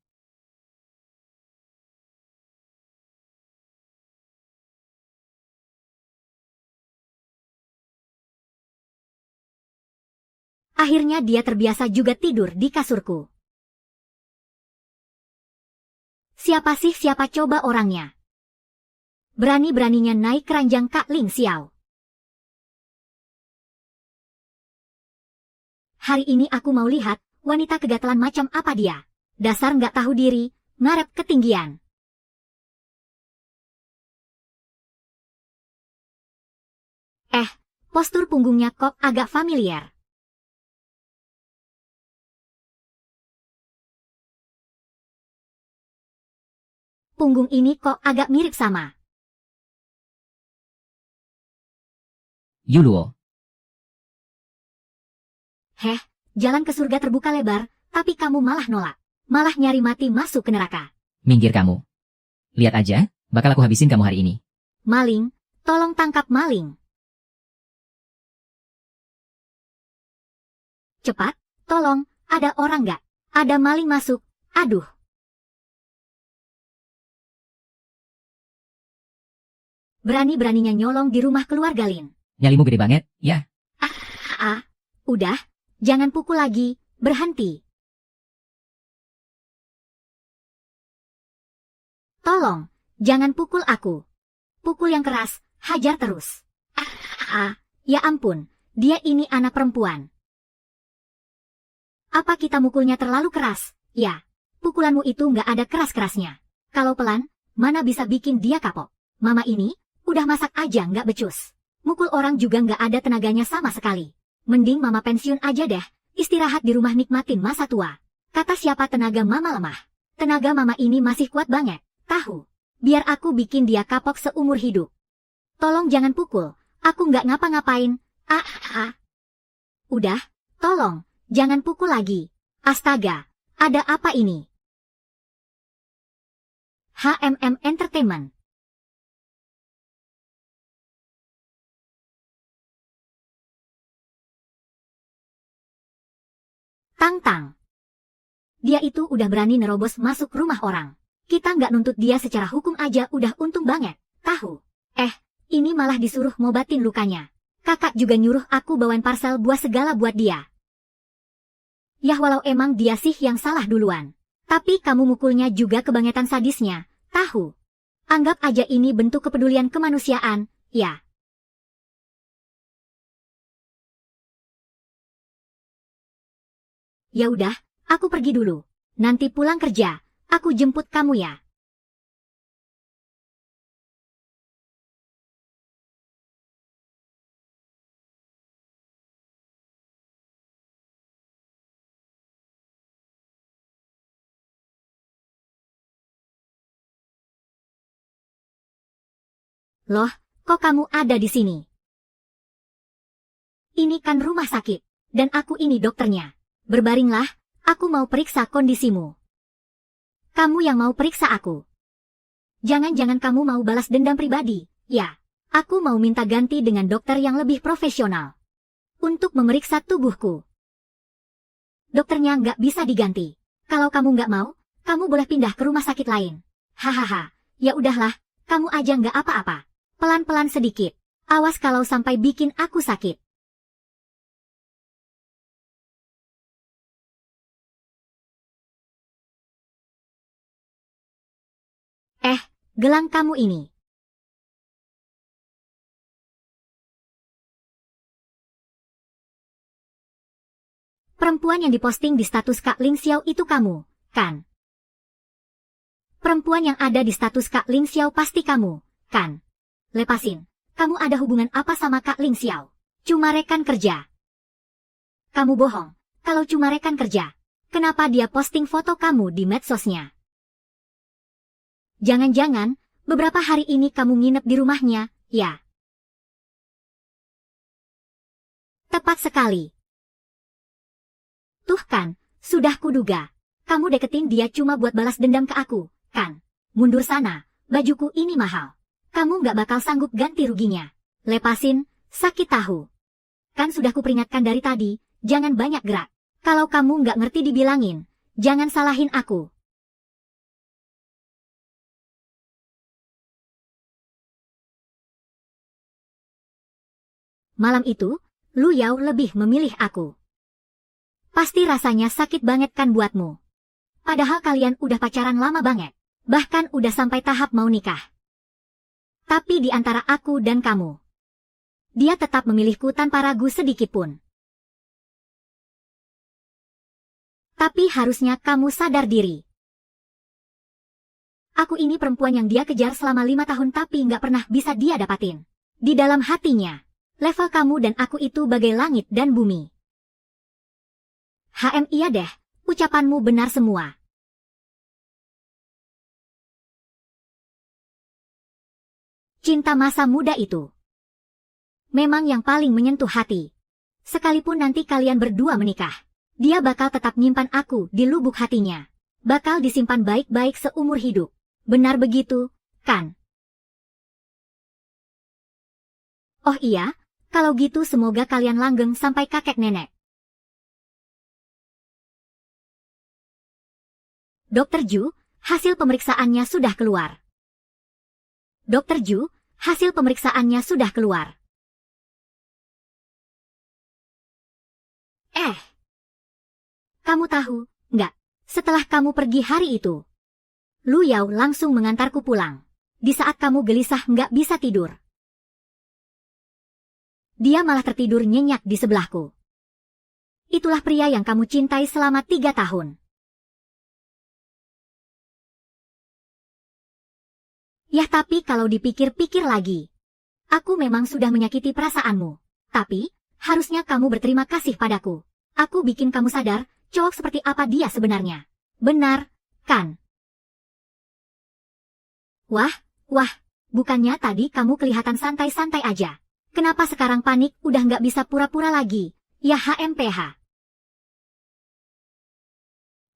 Akhirnya dia terbiasa juga tidur di kasurku. Siapa coba orangnya? Berani-beraninya naik keranjang Kak Ling Xiao. Hari ini aku mau lihat, wanita kegatelan macam apa dia. Dasar nggak tahu diri, ngarep ketinggian. Postur punggungnya kok agak familiar. Punggung ini kok agak mirip sama. Yuluo. Jalan ke surga terbuka lebar, tapi kamu malah nolak. Malah nyari mati masuk ke neraka. Minggir kamu. Lihat aja, bakal aku habisin kamu hari ini. Maling, tolong tangkap maling. Cepat, tolong, ada orang nggak? Ada maling masuk, aduh. Berani-beraninya nyolong di rumah keluarga Lin. Nyalimu gede banget, ya. Udah, jangan pukul lagi, berhenti. Tolong, jangan pukul aku. Pukul yang keras, hajar terus. Ya ampun, dia ini anak perempuan. Apa kita mukulnya terlalu keras? Ya, pukulanmu itu nggak ada keras-kerasnya. Kalau pelan, mana bisa bikin dia kapok. Mama ini, udah masak aja nggak becus. Mukul orang juga nggak ada tenaganya sama sekali. Mending mama pensiun aja deh, istirahat di rumah nikmatin masa tua. Kata siapa tenaga mama lemah? Tenaga mama ini masih kuat banget, tahu. Biar aku bikin dia kapok seumur hidup. Tolong jangan pukul, aku nggak ngapa-ngapain. Udah, tolong, jangan pukul lagi. Astaga, ada apa ini? HMM Entertainment. Tang-tang. Dia itu udah berani nerobos masuk rumah orang. Kita nggak nuntut dia secara hukum aja udah untung banget, tahu. Ini malah disuruh ngobatin lukanya. Kakak juga nyuruh aku bawain parcel buah segala buat dia. Yah walau emang dia sih yang salah duluan. Tapi kamu mukulnya juga kebangetan sadisnya, tahu. Anggap aja ini bentuk kepedulian kemanusiaan, ya. Ya udah, aku pergi dulu. Nanti pulang kerja, aku jemput kamu ya. Loh, kok kamu ada di sini? Ini kan rumah sakit, dan aku ini dokternya. Berbaringlah, aku mau periksa kondisimu. Kamu yang mau periksa aku. Jangan-jangan kamu mau balas dendam pribadi, ya. Aku mau minta ganti dengan dokter yang lebih profesional. Untuk memeriksa tubuhku. Dokternya nggak bisa diganti. Kalau kamu nggak mau, kamu boleh pindah ke rumah sakit lain. Hahaha, ya udahlah, kamu aja nggak apa-apa. Pelan-pelan sedikit. Awas kalau sampai bikin aku sakit. Gelang kamu ini. Perempuan yang diposting di status Kak Ling Xiao itu kamu, kan? Perempuan yang ada di status Kak Ling Xiao pasti kamu, kan? Lepasin. Kamu ada hubungan apa sama Kak Ling Xiao? Cuma rekan kerja. Kamu bohong. Kalau cuma rekan kerja, kenapa dia posting foto kamu di medsosnya? Jangan-jangan, beberapa hari ini kamu nginep di rumahnya, ya? Tepat sekali. Tuh kan, sudah kuduga. Kamu deketin dia cuma buat balas dendam ke aku, kan? Mundur sana, bajuku ini mahal. Kamu nggak bakal sanggup ganti ruginya. Lepasin, sakit tahu. Kan sudah kuperingatkan dari tadi, jangan banyak gerak. Kalau kamu nggak ngerti dibilangin, jangan salahin aku. Malam itu, Lu Yao lebih memilih aku. Pasti rasanya sakit banget kan buatmu. Padahal kalian udah pacaran lama banget. Bahkan udah sampai tahap mau nikah. Tapi di antara aku dan kamu, dia tetap memilihku tanpa ragu sedikitpun. Tapi harusnya kamu sadar diri. Aku ini perempuan yang dia kejar selama 5 tahun tapi nggak pernah bisa dia dapatin. Di dalam hatinya, level kamu dan aku itu bagai langit dan bumi. Iya deh, ucapanmu benar semua. Cinta masa muda itu memang yang paling menyentuh hati. Sekalipun nanti kalian berdua menikah, dia bakal tetap nyimpan aku di lubuk hatinya. Bakal disimpan baik-baik seumur hidup. Benar begitu, kan? Oh iya, kalau gitu semoga kalian langgeng sampai kakek nenek. Dokter Ju, hasil pemeriksaannya sudah keluar. Dokter Ju, hasil pemeriksaannya sudah keluar. Kamu tahu, nggak? Setelah kamu pergi hari itu, Lu Yao langsung mengantarku pulang. Di saat kamu gelisah nggak bisa tidur, dia malah tertidur nyenyak di sebelahku. Itulah pria yang kamu cintai selama 3 tahun. Ya tapi kalau dipikir-pikir lagi, aku memang sudah menyakiti perasaanmu. Tapi, harusnya kamu berterima kasih padaku. Aku bikin kamu sadar, cowok seperti apa dia sebenarnya. Benar, kan? Wah, bukannya tadi kamu kelihatan santai-santai aja. Kenapa sekarang panik udah nggak bisa pura-pura lagi? Ya HMPH.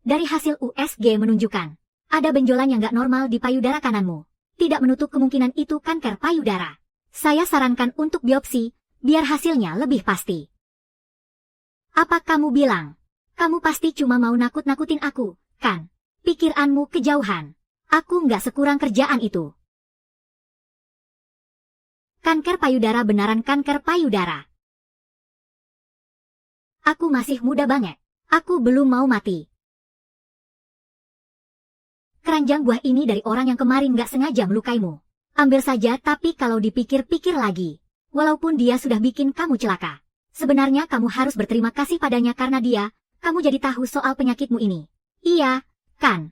Dari hasil USG menunjukkan, ada benjolan yang nggak normal di payudara kananmu. Tidak menutup kemungkinan itu kanker payudara. Saya sarankan untuk biopsi, biar hasilnya lebih pasti. Apa kamu bilang? Kamu pasti cuma mau nakut-nakutin aku, kan? Pikiranmu kejauhan. Aku nggak sekurang kerjaan itu. Kanker payudara beneran kanker payudara. Aku masih muda banget. Aku belum mau mati. Keranjang buah ini dari orang yang kemarin gak sengaja melukaimu. Ambil saja tapi kalau dipikir-pikir lagi, walaupun dia sudah bikin kamu celaka, sebenarnya kamu harus berterima kasih padanya karena dia, kamu jadi tahu soal penyakitmu ini. Iya, kan?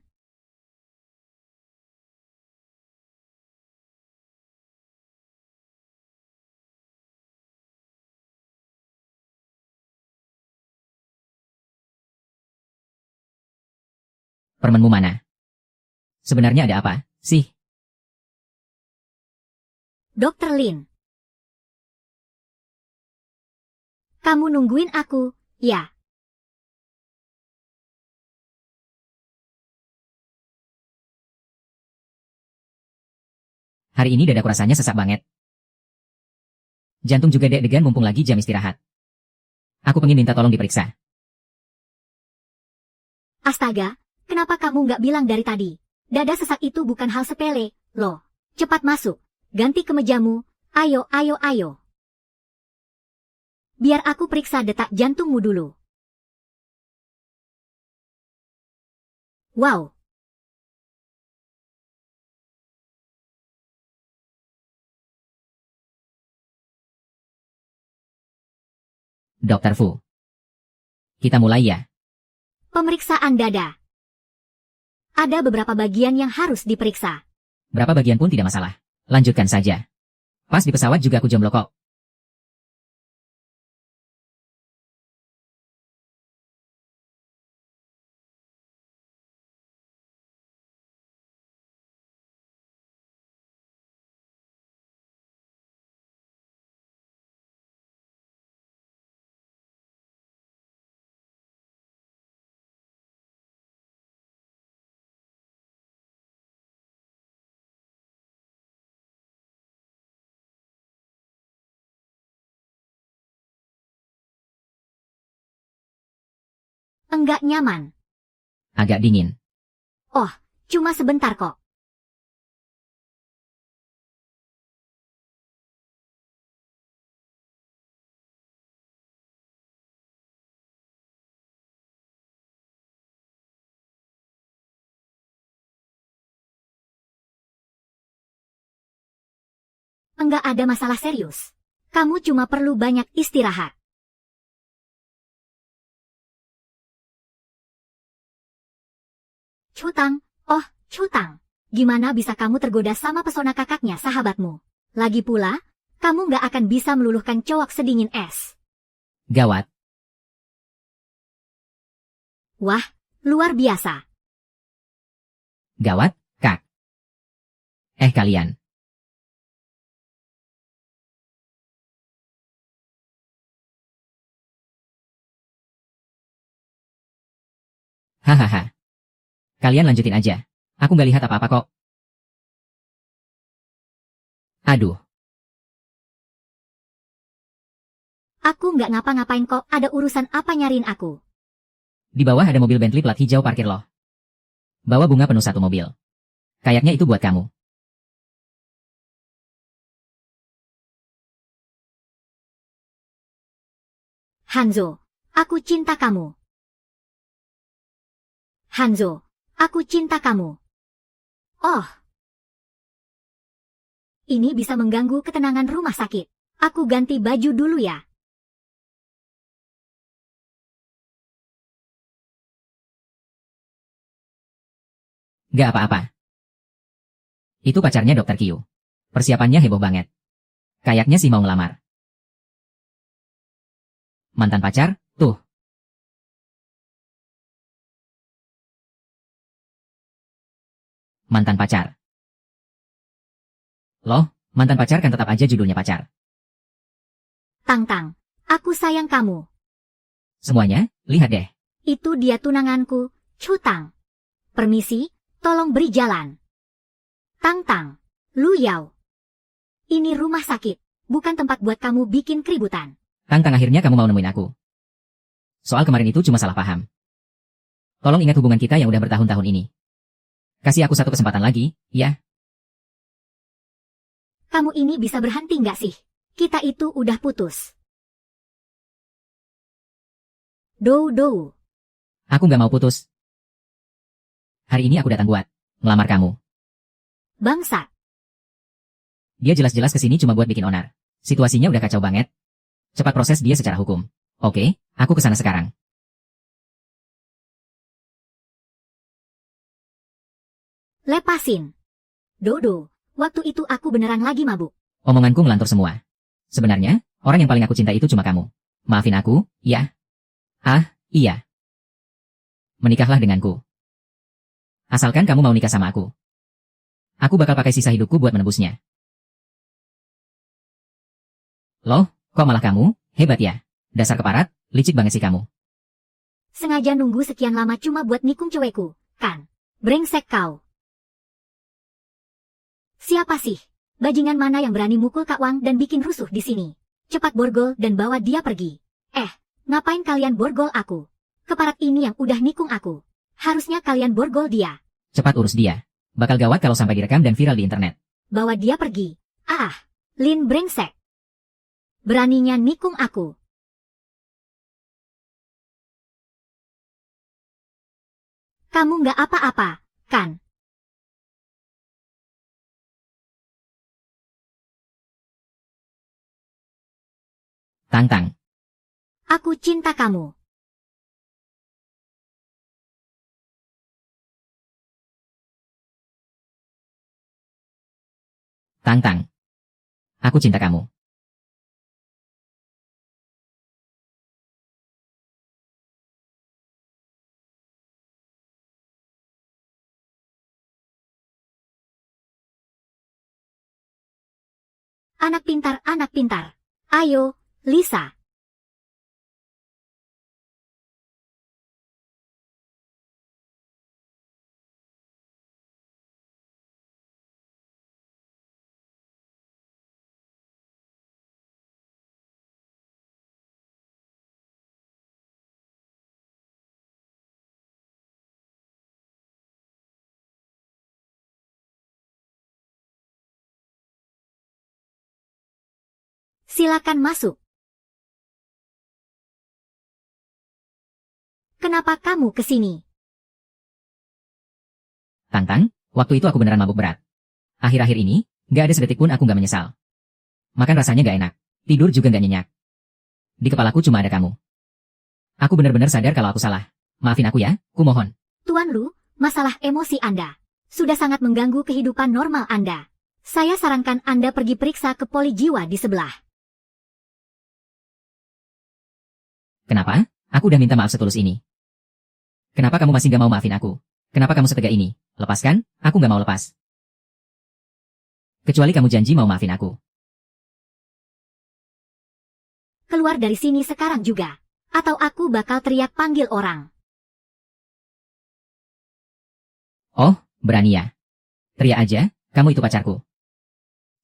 Permenmu mana? Sebenarnya ada apa, sih? Dokter Lin. Kamu nungguin aku, ya? Hari ini dadaku rasanya sesak banget. Jantung juga deg-degan mumpung lagi jam istirahat. Aku pengen minta tolong diperiksa. Astaga, kenapa kamu nggak bilang dari tadi? Dada sesak itu bukan hal sepele, loh. Cepat masuk, ganti kemejamu, ayo. Biar aku periksa detak jantungmu dulu. Wow. Dokter Fu. Kita mulai ya. Pemeriksaan dada. Ada beberapa bagian yang harus diperiksa. Berapa bagian pun tidak masalah. Lanjutkan saja. Pas di pesawat juga aku jomblo kok. Enggak nyaman. Agak dingin. Oh, cuma sebentar kok. Enggak ada masalah serius. Kamu cuma perlu banyak istirahat. Cutang, oh, Cutang. Gimana bisa kamu tergoda sama pesona kakaknya sahabatmu? Lagi pula, kamu nggak akan bisa meluluhkan cowok sedingin es. Gawat. Wah, luar biasa. Gawat, Kak. Kalian. Hahaha. Kalian lanjutin aja. Aku nggak lihat apa-apa kok. Aduh, Aku nggak ngapa-ngapain kok, ada urusan apa nyariin aku? di bawah ada mobil Bentley plat hijau parkir loh. Bawa bunga penuh satu mobil. Kayaknya itu buat kamu. Hanzo, aku cinta kamu. Hanzo, aku cinta kamu. Oh, ini bisa mengganggu ketenangan rumah sakit. Aku ganti baju dulu ya. Gak apa-apa. Itu pacarnya Dokter Kyu. Persiapannya heboh banget. Kayaknya sih mau ngelamar. Mantan pacar, tuh. Mantan pacar. Loh, mantan pacar kan tetap aja judulnya pacar. Tang-tang, aku sayang kamu. Semuanya, lihat deh. Itu dia tunanganku, Cutang. Permisi, tolong beri jalan. Tang-tang, Lu Yao. Ini rumah sakit, bukan tempat buat kamu bikin keributan. Tang-tang akhirnya kamu mau nemuin aku. Soal kemarin itu cuma salah paham. Tolong ingat hubungan kita yang udah bertahun-tahun ini. Kasih aku satu kesempatan lagi, ya? Kamu ini bisa berhenti nggak sih? Kita itu udah putus. Dou. Aku nggak mau putus. Hari ini aku datang buat ngelamar kamu. Bangsa. Dia jelas-jelas kesini cuma buat bikin onar. Situasinya udah kacau banget. Cepat proses dia secara hukum. Oke, aku kesana sekarang. Lepasin. Dodo, waktu itu aku beneran lagi mabuk. Omonganku ngelantur semua. Sebenarnya, orang yang paling aku cinta itu cuma kamu. Maafin aku, ya? Ah, iya. Menikahlah denganku. Asalkan kamu mau nikah sama aku. Aku bakal pakai sisa hidupku buat menebusnya. Loh, kok malah kamu? Hebat ya. Dasar keparat, licik banget sih kamu. Sengaja nunggu sekian lama cuma buat nikung cewekku, kan? Brengsek kau. Siapa sih? Bajingan mana yang berani mukul Kak Wang dan bikin rusuh di sini? Cepat borgol dan bawa dia pergi. Ngapain kalian borgol aku? Keparat ini yang udah nikung aku. Harusnya kalian borgol dia. Cepat urus dia. Bakal gawat kalau sampai direkam dan viral di internet. Bawa dia pergi. Lin brengsek. Beraninya nikung aku. Kamu nggak apa-apa, kan? Tang-tang. Aku cinta kamu. Tang-tang. Aku cinta kamu. Anak pintar, anak pintar. Ayo, Lisa. Silakan masuk. Kenapa kamu ke sini? Tang, waktu itu aku beneran mabuk berat. Akhir-akhir ini, gak ada sedetik pun aku gak menyesal. Makan rasanya gak enak. Tidur juga gak nyenyak. Di kepalaku cuma ada kamu. Aku benar-benar sadar kalau aku salah. Maafin aku ya, kumohon. Tuan Lu, masalah emosi Anda sudah sangat mengganggu kehidupan normal Anda. Saya sarankan Anda pergi periksa ke poli jiwa di sebelah. Kenapa? Aku udah minta maaf setulus ini. Kenapa kamu masih gak mau maafin aku? Kenapa kamu setega ini? Lepaskan, aku gak mau lepas. Kecuali kamu janji mau maafin aku. Keluar dari sini sekarang juga. Atau aku bakal teriak panggil orang. Oh, berani ya? Teriak aja, kamu itu pacarku.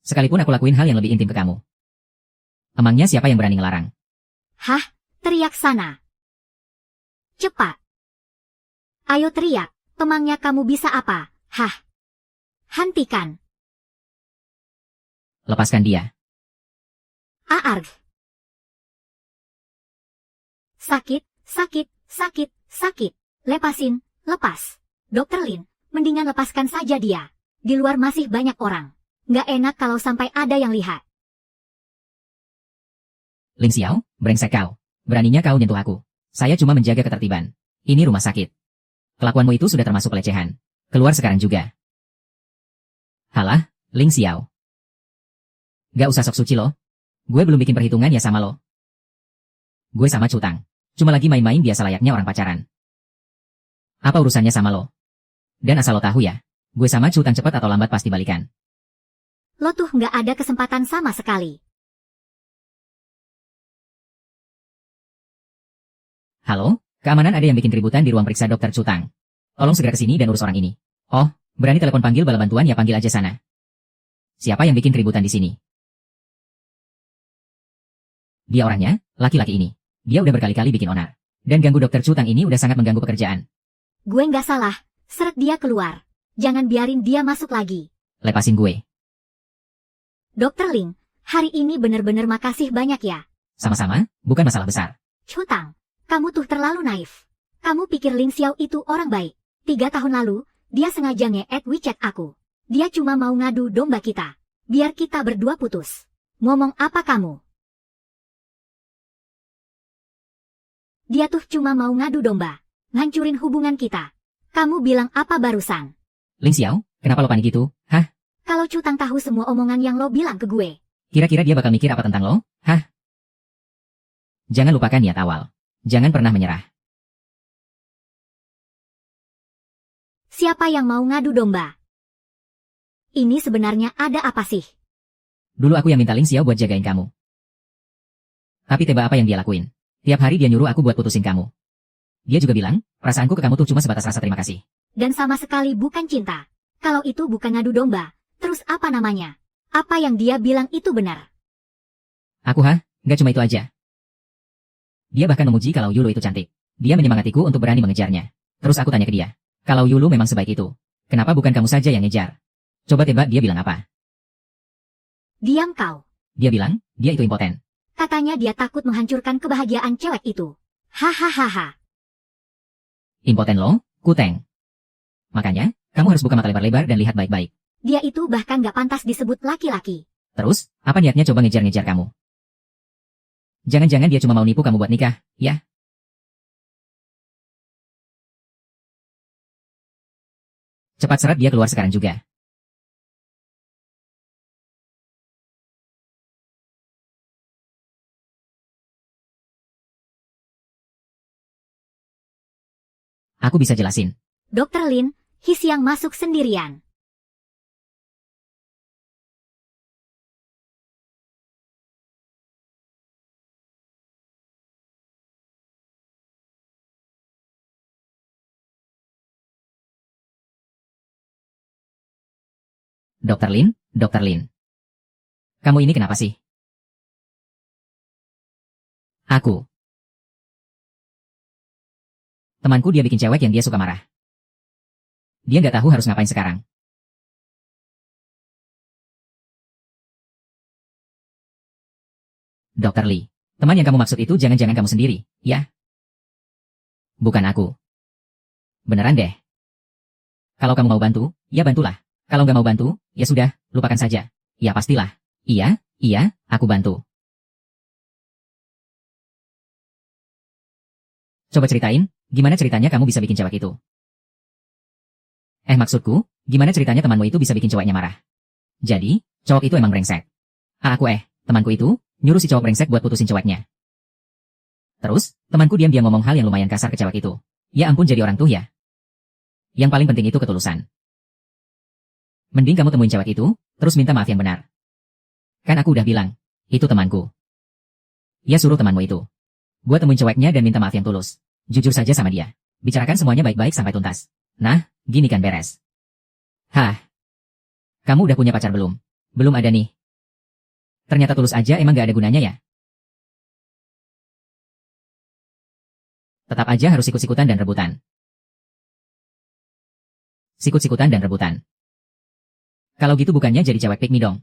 Sekalipun aku lakuin hal yang lebih intim ke kamu. Emangnya siapa yang berani ngelarang? Hah? Teriak sana. Cepat. Ayo teriak, emangnya kamu bisa apa? Hah? Hentikan. Lepaskan dia. Aarg. Sakit, sakit, sakit, sakit. Lepasin, lepas. Dokter Lin, mendingan lepaskan saja dia. Di luar masih banyak orang. Nggak enak kalau sampai ada yang lihat. Ling Xiao, brengsek kau. Beraninya kau nyentuh aku. Saya cuma menjaga ketertiban. Ini rumah sakit. Kelakuanmu itu sudah termasuk pelecehan. Keluar sekarang juga. Halah, Ling Xiao. Gak usah sok suci lo. Gue belum bikin perhitungan ya sama lo. Gue sama Cutang. Cuma lagi main-main biasa layaknya orang pacaran. Apa urusannya sama lo? Dan asal lo tahu ya, gue sama Cutang cepat atau lambat pasti balikan. Lo tuh nggak ada kesempatan sama sekali. Halo, keamanan ada yang bikin keributan di ruang periksa Dokter Cutang. Tolong segera ke sini dan urus orang ini. Oh, berani telepon panggil bala bantuan ya panggil aja sana. Siapa yang bikin keributan di sini? Dia orangnya, laki-laki ini. Dia udah berkali-kali bikin onar. Dan ganggu Dokter Cutang ini udah sangat mengganggu pekerjaan. Gue nggak salah, seret dia keluar. Jangan biarin dia masuk lagi. Lepasin gue. Dokter Ling, hari ini bener-bener makasih banyak ya. Sama-sama, bukan masalah besar. Cutang, kamu tuh terlalu naif. Kamu pikir Ling Xiao itu orang baik. 3 tahun lalu, dia sengaja nge-add WeChat aku. Dia cuma mau ngadu domba kita. Biar kita berdua putus. Ngomong apa kamu? Dia tuh cuma mau ngadu domba. Ngancurin hubungan kita. Kamu bilang apa barusan? Ling Xiao, kenapa lo panik gitu? Hah? Kalau Cutang tahu semua omongan yang lo bilang ke gue. Kira-kira dia bakal mikir apa tentang lo? Hah? Jangan lupakan niat awal. Jangan pernah menyerah. Siapa yang mau ngadu domba? Ini sebenarnya ada apa sih? Dulu aku yang minta Ling Xiao buat jagain kamu. Tapi teba apa yang dia lakuin? Tiap hari dia nyuruh aku buat putusin kamu. Dia juga bilang, perasaanku ke kamu tuh cuma sebatas rasa terima kasih. Dan sama sekali bukan cinta. Kalau itu bukan ngadu domba, terus apa namanya? Apa yang dia bilang itu benar? Gak cuma itu aja. Dia bahkan memuji kalau Yulu itu cantik. Dia menyemangatiku untuk berani mengejarnya. Terus aku tanya ke dia, kalau Yulu memang sebaik itu, kenapa bukan kamu saja yang ngejar? Coba tebak dia bilang apa? Diam kau. Dia bilang, dia itu impoten. Katanya dia takut menghancurkan kebahagiaan cewek itu. Hahaha. Impoten lo, Kuteng. Makanya, kamu harus buka mata lebar-lebar dan lihat baik-baik. Dia itu bahkan gak pantas disebut laki-laki. Terus, apa niatnya coba ngejar-ngejar kamu? Jangan-jangan dia cuma mau nipu kamu buat nikah, ya? Cepat seret dia keluar sekarang juga. Aku bisa jelasin. Dokter Lin, Hsiang masuk sendirian. Dokter Lin. Kamu ini kenapa sih? Aku. Temanku dia bikin cewek yang dia suka marah. Dia nggak tahu harus ngapain sekarang. Dr. Lee, teman yang kamu maksud itu jangan-jangan kamu sendiri, ya? Bukan aku. Beneran deh. Kalau kamu mau bantu, ya bantulah. Kalau nggak mau bantu, ya sudah, lupakan saja. Ya pastilah. Iya, iya, aku bantu. Coba ceritain, gimana ceritanya kamu bisa bikin cewek itu? Maksudku, gimana ceritanya temanmu itu bisa bikin cowoknya marah? Jadi, cowok itu emang brengsek. Temanku itu, nyuruh si cowok brengsek buat putusin cowoknya. Terus, temanku diam-diam ngomong hal yang lumayan kasar ke cewek itu. Ya ampun jadi orang tuh ya. Yang paling penting itu ketulusan. Mending kamu temuin cewek itu, terus minta maaf yang benar. Kan aku udah bilang, itu temanku. Ya suruh temanmu itu. Buat temuin ceweknya dan minta maaf yang tulus. Jujur saja sama dia. Bicarakan semuanya baik-baik sampai tuntas. Nah, gini kan beres. Hah? Kamu udah punya pacar belum? Belum ada nih. Ternyata tulus aja emang gak ada gunanya ya? Tetap aja harus sikut-sikutan dan rebutan. Sikut-sikutan dan rebutan. Kalau gitu bukannya jadi cewek pick me dong.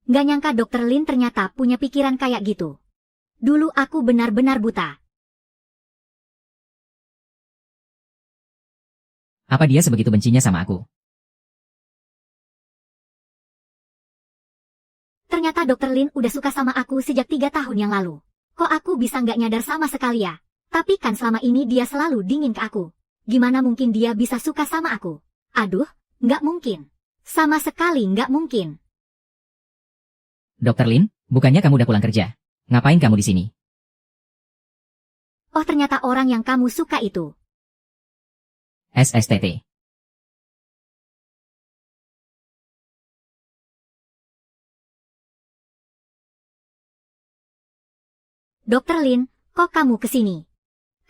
Nggak nyangka Dr. Lin ternyata punya pikiran kayak gitu. Dulu aku benar-benar buta. Apa dia sebegitu bencinya sama aku? Ternyata Dr. Lin udah suka sama aku sejak 3 tahun yang lalu. Kok aku bisa nggak nyadar sama sekali ya? Tapi kan selama ini dia selalu dingin ke aku. Gimana mungkin dia bisa suka sama aku? Aduh, nggak mungkin. Sama sekali nggak mungkin. Dr. Lin, bukannya kamu udah pulang kerja? Ngapain kamu di sini? Oh ternyata orang yang kamu suka itu. SSTT. Dr. Lin, kok kamu kesini?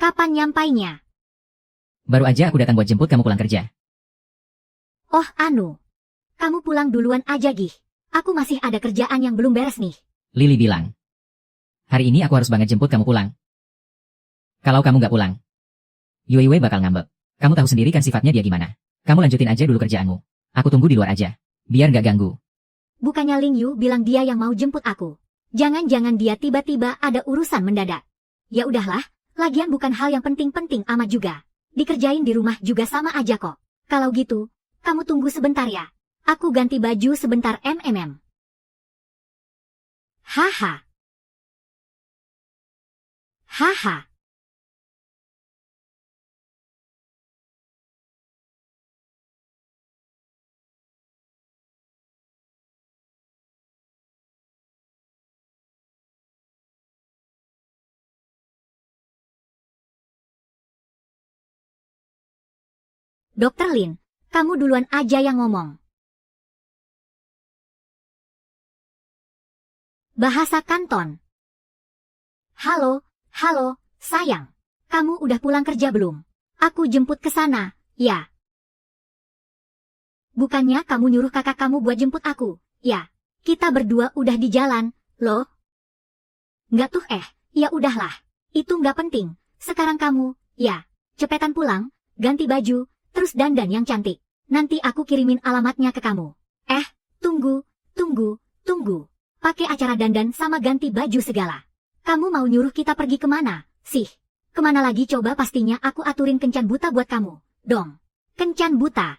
Kapan nyampainya? Baru aja aku datang buat jemput kamu pulang kerja. Oh anu. Kamu pulang duluan aja Gih. Aku masih ada kerjaan yang belum beres nih. Lily bilang. Hari ini aku harus banget jemput kamu pulang. Kalau kamu nggak pulang, Yue bakal ngambek. Kamu tahu sendiri kan sifatnya dia gimana. Kamu lanjutin aja dulu kerjaanmu. Aku tunggu di luar aja. Biar nggak ganggu. Bukannya Ling Yu bilang dia yang mau jemput aku. Jangan-jangan dia tiba-tiba ada urusan mendadak. Ya udahlah, lagian bukan hal yang penting-penting amat juga. Dikerjain di rumah juga sama aja kok. Kalau gitu, kamu tunggu sebentar ya. Aku ganti baju sebentar Haha. Haha. Dokter Lin, kamu duluan aja yang ngomong. Bahasa Kanton. Halo, halo, sayang. Kamu udah pulang kerja belum? Aku jemput ke sana, ya. Bukannya kamu nyuruh kakak kamu buat jemput aku, ya. Kita berdua udah di jalan, loh. Nggak tuh ya udahlah. Itu nggak penting. Sekarang kamu, ya, cepetan pulang, ganti baju, terus dandan yang cantik. Nanti aku kirimin alamatnya ke kamu. Tunggu, tunggu. Pakai acara dandan sama ganti baju segala. Kamu mau nyuruh kita pergi kemana, sih? Kemana lagi coba pastinya aku aturin kencan buta buat kamu, dong. Kencan buta.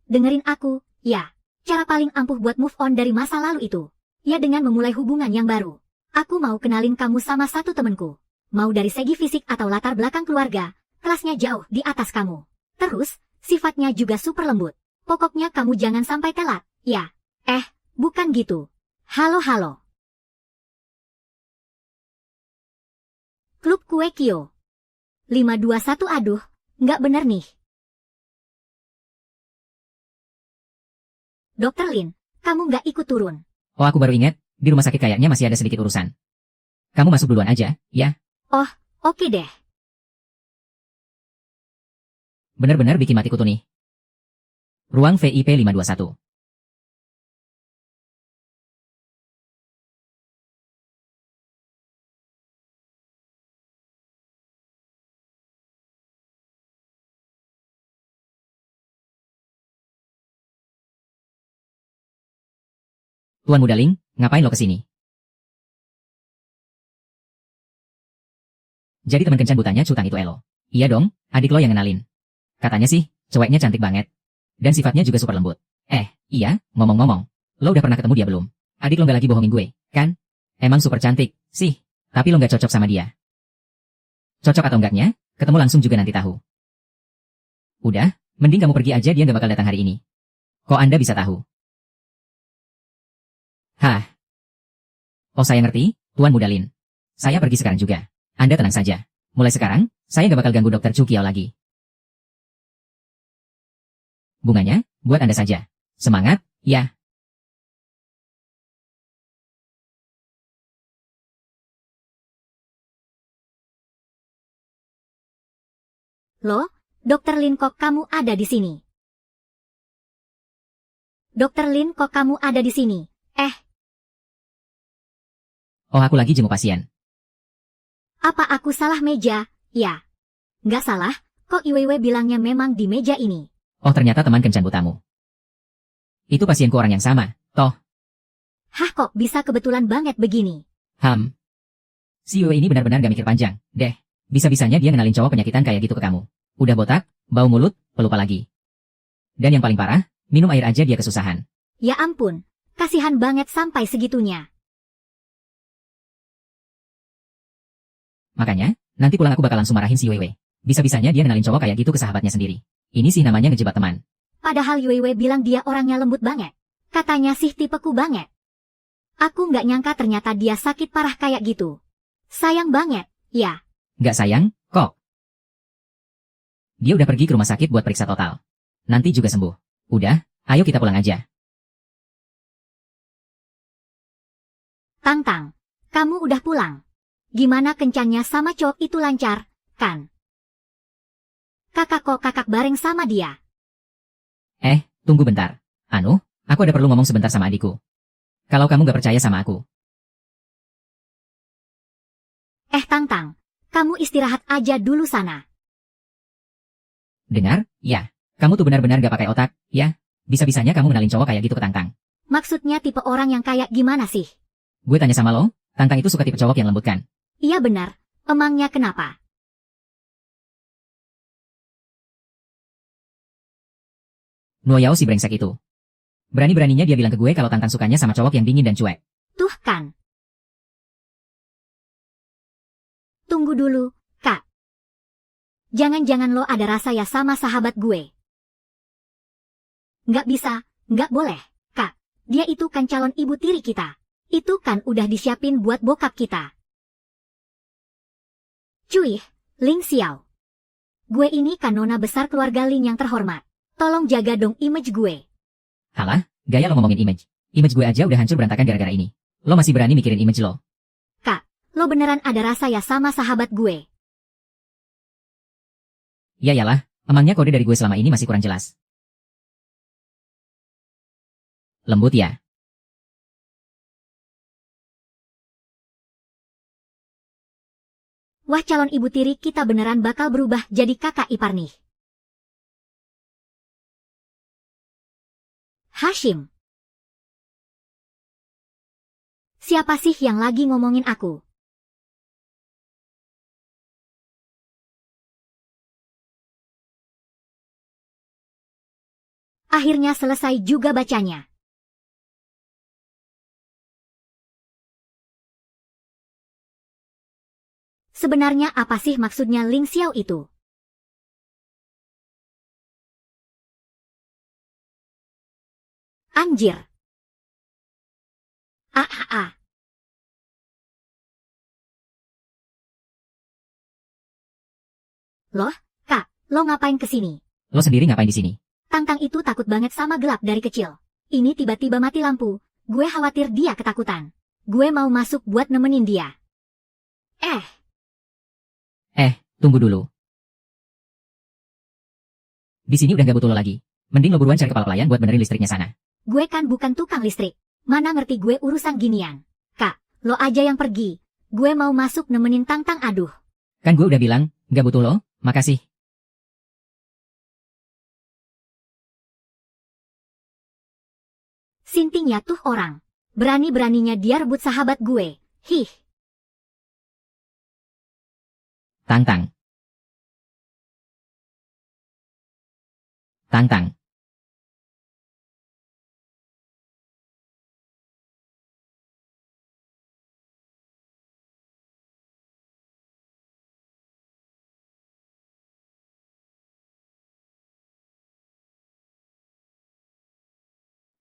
Dengerin aku, ya. Cara paling ampuh buat move on dari masa lalu itu. Ya dengan memulai hubungan yang baru. Aku mau kenalin kamu sama satu temenku. Mau dari segi fisik atau latar belakang keluarga, kelasnya jauh di atas kamu. Terus, sifatnya juga super lembut. Pokoknya kamu jangan sampai telat, ya. Bukan gitu. Halo. Klub Kue Kyo. 521 aduh, nggak bener nih. Dokter Lin, kamu nggak ikut turun. Oh aku baru ingat, di rumah sakit kayaknya masih ada sedikit urusan. Kamu masuk duluan aja, ya? Oke deh. Bener-bener bikin mati kutu nih. Ruang VIP 521. Tuan Muda Ling, ngapain lo kesini? Jadi teman kencan butanya Cutang itu Elo. Iya dong, adik lo yang ngenalin. Katanya sih, ceweknya cantik banget. Dan sifatnya juga super lembut. Iya, ngomong-ngomong. Lo udah pernah ketemu dia belum? Adik lo gak lagi bohongin gue, kan? Emang super cantik, sih. Tapi lo gak cocok sama dia. Cocok atau enggaknya, ketemu langsung juga nanti tahu. Udah, mending kamu pergi aja, dia gak bakal datang hari ini. Kok Anda bisa tahu? Hah? Oh saya ngerti, Tuan Muda Lin. Saya pergi sekarang juga. Anda tenang saja. Mulai sekarang, saya gak bakal ganggu Dokter Chu Kiao lagi. Bunganya, buat Anda saja. Semangat, ya. Loh, Dokter Lin kok kamu ada di sini? Dokter Lin kok kamu ada di sini? Oh aku lagi jenguk pasien. Apa aku salah meja? Ya. Nggak salah, kok Iwewe bilangnya memang di meja ini. Oh ternyata teman kencan butamu. Itu pasienku orang yang sama, toh. Hah kok bisa kebetulan banget begini? Si Yue ini benar-benar gak mikir panjang, deh. Bisa-bisanya dia ngenalin cowok penyakitan kayak gitu ke kamu. Udah botak, bau mulut, pelupa lagi. Dan yang paling parah, minum air aja dia kesusahan. Ya ampun, kasihan banget sampai segitunya. Makanya, nanti pulang aku bakal langsung marahin si Yue. Bisa-bisanya dia ngenalin cowok kayak gitu ke sahabatnya sendiri. Ini sih namanya ngejebak teman. Padahal Iwewe bilang dia orangnya lembut banget. Katanya sih tipeku banget. Aku nggak nyangka ternyata dia sakit parah kayak gitu. Sayang banget, ya. Gak sayang, kok. Dia udah pergi ke rumah sakit buat periksa total. Nanti juga sembuh. Udah, ayo kita pulang aja. Tang, kamu udah pulang. Gimana kencannya sama cowok itu lancar, kan? Kakak kok kakak bareng sama dia? Tunggu bentar. Anu, aku ada perlu ngomong sebentar sama adikku. Kalau kamu gak percaya sama aku. Tang, kamu istirahat aja dulu sana. Dengar, ya. Kamu tuh benar-benar gak pakai otak, ya. Bisa-bisanya kamu ngenalin cowok kayak gitu ke Tangtang. Maksudnya tipe orang yang kayak gimana sih? Gue tanya sama lo, Tangtang itu suka tipe cowok yang lembut kan? Iya benar, emangnya kenapa? Nuoyao si brengsek itu. Berani-beraninya dia bilang ke gue kalau Tangtang sukanya sama cowok yang dingin dan cuek. Tuh kan. Tunggu dulu, Kak. Jangan-jangan lo ada rasa ya sama sahabat gue. Nggak bisa, nggak boleh, Kak. Dia itu kan calon ibu tiri kita. Itu kan udah disiapin buat bokap kita. Cuy, Ling Xiao. Gue ini kan nona besar keluarga Ling yang terhormat. Tolong jaga dong image gue. Halah, gaya lo ngomongin image. Image gue aja udah hancur berantakan gara-gara ini. Lo masih berani mikirin image lo? Kak, lo beneran ada rasa ya sama sahabat gue? Ya yalah, emangnya kode dari gue selama ini masih kurang jelas. Lembut ya? Wah calon ibu tiri kita beneran bakal berubah jadi kakak ipar nih. Hashim. Siapa sih yang lagi ngomongin aku? Akhirnya selesai juga bacanya. Sebenarnya apa sih maksudnya Ling Xiao itu? Anjir. Ah. Loh, Kak, lo ngapain kesini? Lo sendiri ngapain di sini? Tangtang itu takut banget sama gelap dari kecil. Ini tiba-tiba mati lampu. Gue khawatir dia ketakutan. Gue mau masuk buat nemenin dia. Tunggu dulu. Di sini udah gak butuh lo lagi. Mending lo buruan cari kepala pelayan buat benerin listriknya sana. Gue kan bukan tukang listrik. Mana ngerti gue urusan ginian. Kak, lo aja yang pergi. Gue mau masuk nemenin Tangtang aduh. Kan gue udah bilang, gak butuh lo, makasih. Sintingnya tuh orang. Berani-beraninya dia rebut sahabat gue. Hih. Tang-tang. Tang-tang.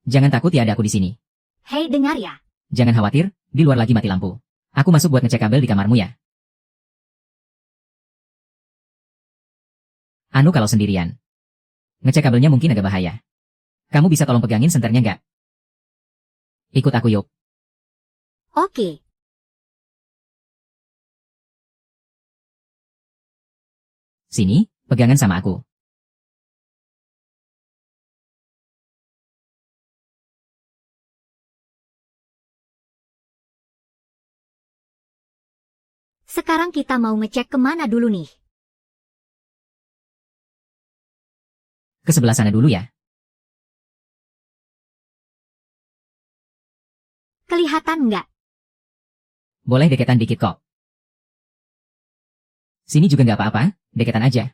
Jangan takut ya, ada aku di sini. Hei, dengar ya. Jangan khawatir, di luar lagi mati lampu. Aku masuk buat ngecek kabel di kamarmu ya. Anu kalau sendirian. Ngecek kabelnya mungkin agak bahaya. Kamu bisa tolong pegangin senternya nggak? Ikut aku yuk. Oke. Sini, pegangan sama aku. Sekarang kita mau ngecek kemana dulu nih? Ke sebelah sana dulu ya. Kelihatan nggak? Boleh deketan dikit kok. Sini juga nggak apa-apa, deketan aja.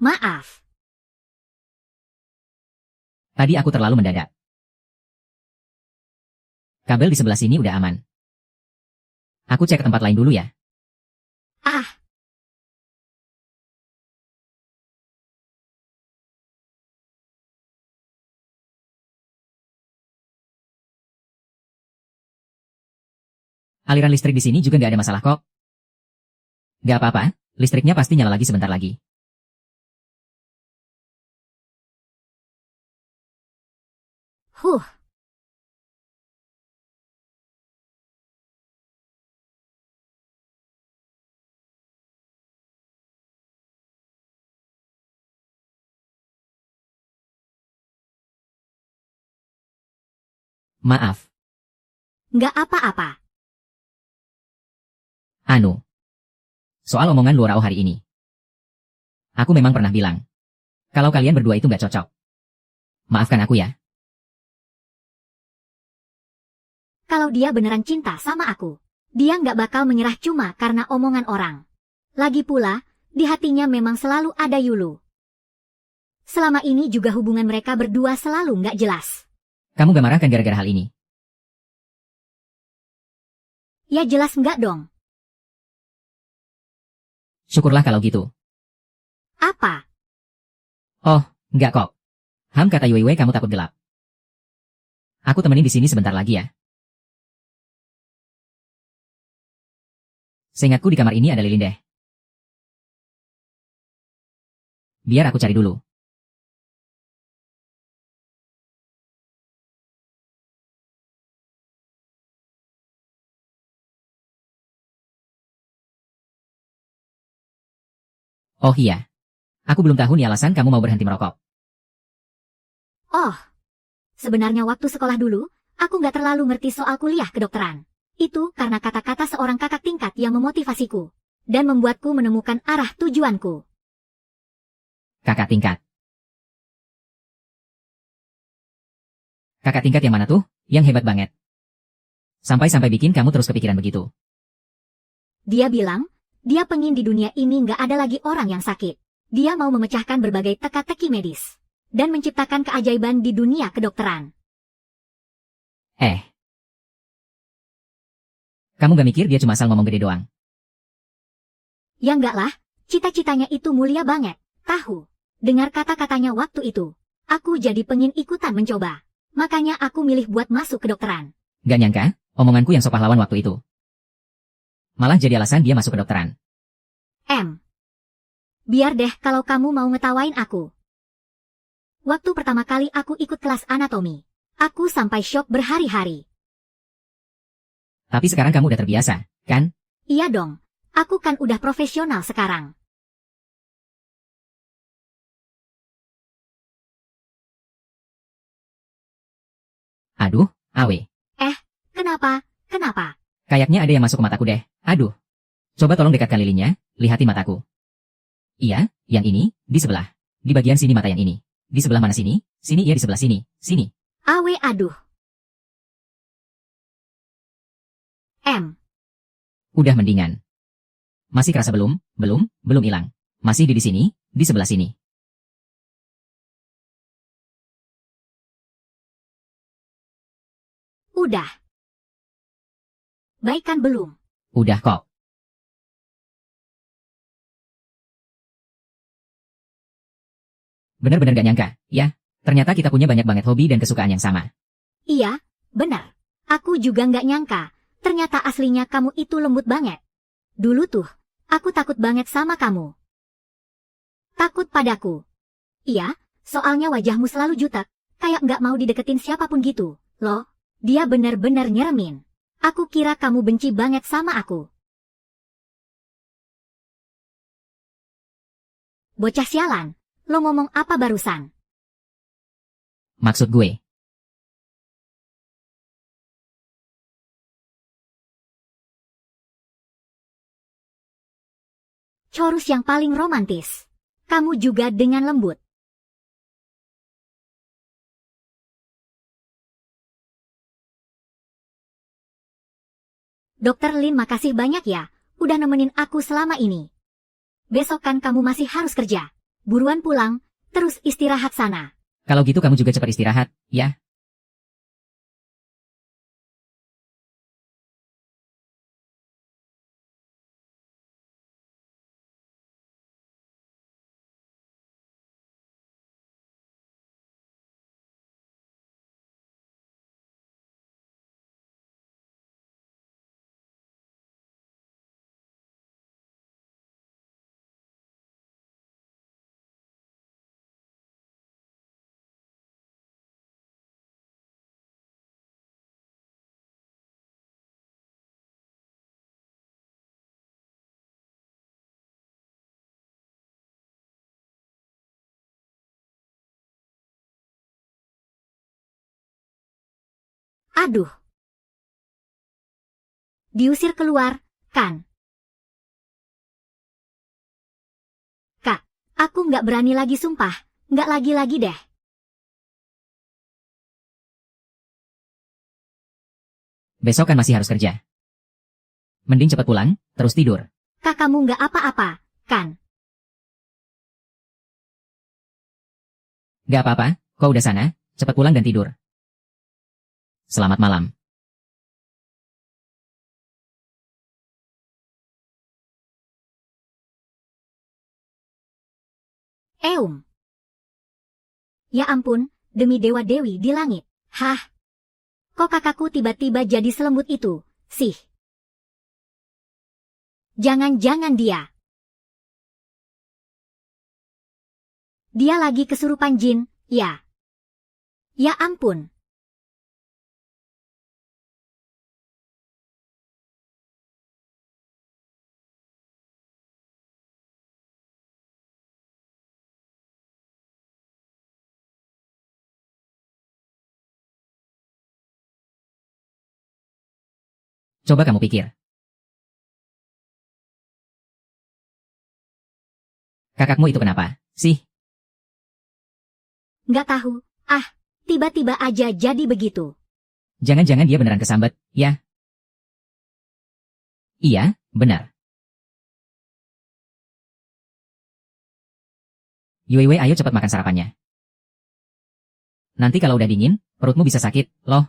Maaf. Tadi aku terlalu mendadak. Kabel di sebelah sini udah aman. Aku cek ke tempat lain dulu ya. Ah, Aliran listrik di sini juga nggak ada masalah kok. Nggak apa-apa, listriknya pasti nyala lagi sebentar lagi. huh. Maaf, Nggak apa-apa. Anu. Soal omongan Luarao hari ini. Aku memang pernah bilang. Kalau kalian berdua itu nggak cocok. Maafkan aku ya. Kalau dia beneran cinta sama aku, dia nggak bakal menyerah cuma karena omongan orang. Lagi pula, di hatinya memang selalu ada Yulu. Selama ini juga hubungan mereka berdua selalu nggak jelas. Kamu gak marah kan gara-gara hal ini? Ya jelas nggak dong. Syukurlah kalau gitu. Apa? Oh, nggak kok. Kata Yuiwei kamu takut gelap. Aku temenin di sini sebentar lagi ya. Seingatku di kamar ini ada lilin deh. Biar aku cari dulu. Oh iya. Aku belum tahu nih alasan kamu mau berhenti merokok. Oh, sebenarnya waktu sekolah dulu, aku nggak terlalu ngerti soal kuliah kedokteran. Itu karena kata-kata seorang kakak tingkat yang memotivasiku dan membuatku menemukan arah tujuanku. Kakak tingkat. Kakak tingkat yang mana tuh? Yang hebat banget. Sampai-sampai bikin kamu terus kepikiran begitu. Dia bilang, dia pengen di dunia ini nggak ada lagi orang yang sakit. Dia mau memecahkan berbagai teka-teki medis dan menciptakan keajaiban di dunia kedokteran. Kamu gak mikir dia cuma asal ngomong gede doang? Ya enggak lah, cita-citanya itu mulia banget. Tahu, dengar kata-katanya waktu itu, aku jadi pengen ikutan mencoba. Makanya aku milih buat masuk kedokteran. Gak nyangka, omonganku yang so pahlawan waktu itu. Malah jadi alasan dia masuk kedokteran. Biar deh kalau kamu mau ngetawain aku. Waktu pertama kali aku ikut kelas anatomi, aku sampai syok berhari-hari. Tapi sekarang kamu udah terbiasa, kan? Iya dong, aku kan udah profesional sekarang. Aduh, Awe. Kenapa? Kenapa? Kayaknya ada yang masuk ke mataku deh. Aduh. Coba tolong dekatkan lilinnya, lihati mataku. Iya, yang ini, di sebelah. Di bagian sini mata yang ini. Di sebelah mana sini? Sini iya di sebelah sini. Sini. Awe aduh. Udah mendingan. Masih kerasa belum? Belum hilang. Masih di sini, di sebelah sini. Udah. Baik kan belum? Udah kok. Bener-bener gak nyangka, ya. Ternyata kita punya banyak banget hobi dan kesukaan yang sama. Iya, benar. Aku juga nggak nyangka. Ternyata aslinya kamu itu lembut banget. Dulu tuh, aku takut banget sama kamu. Takut padaku. Iya, soalnya wajahmu selalu jutek. Kayak nggak mau dideketin siapapun gitu. Loh, dia bener-bener nyeremin. Aku kira kamu benci banget sama aku. Bocah sialan, lo ngomong apa barusan? Maksud gue, Chorus yang paling romantis. Kamu juga dengan lembut. Dokter Lin makasih banyak ya, udah nemenin aku selama ini. Besok kan kamu masih harus kerja. Buruan pulang, terus istirahat sana. kalau gitu kamu juga cepat istirahat, ya. Aduh. Diusir keluar, kan? Kak, aku nggak berani lagi sumpah, nggak lagi-lagi deh. Besok kan masih harus kerja. Mending cepat pulang, terus tidur. Kak kamu nggak apa-apa, kan? Gak apa-apa, kau udah sana, cepat pulang dan tidur. Selamat malam. Eum. Ya ampun, demi dewa-dewi di langit. Hah? Kok kakakku tiba-tiba jadi selembut itu, sih? Jangan-jangan dia. Dia lagi kesurupan jin, ya? Ya ampun. Coba kamu pikir. Kakakmu itu kenapa, sih? Nggak tahu. Ah, tiba-tiba aja jadi begitu. Jangan-jangan dia beneran kesambet, ya? Iya, benar. Yuiwei ayo cepat makan sarapannya. Nanti kalau udah dingin, perutmu bisa sakit, loh.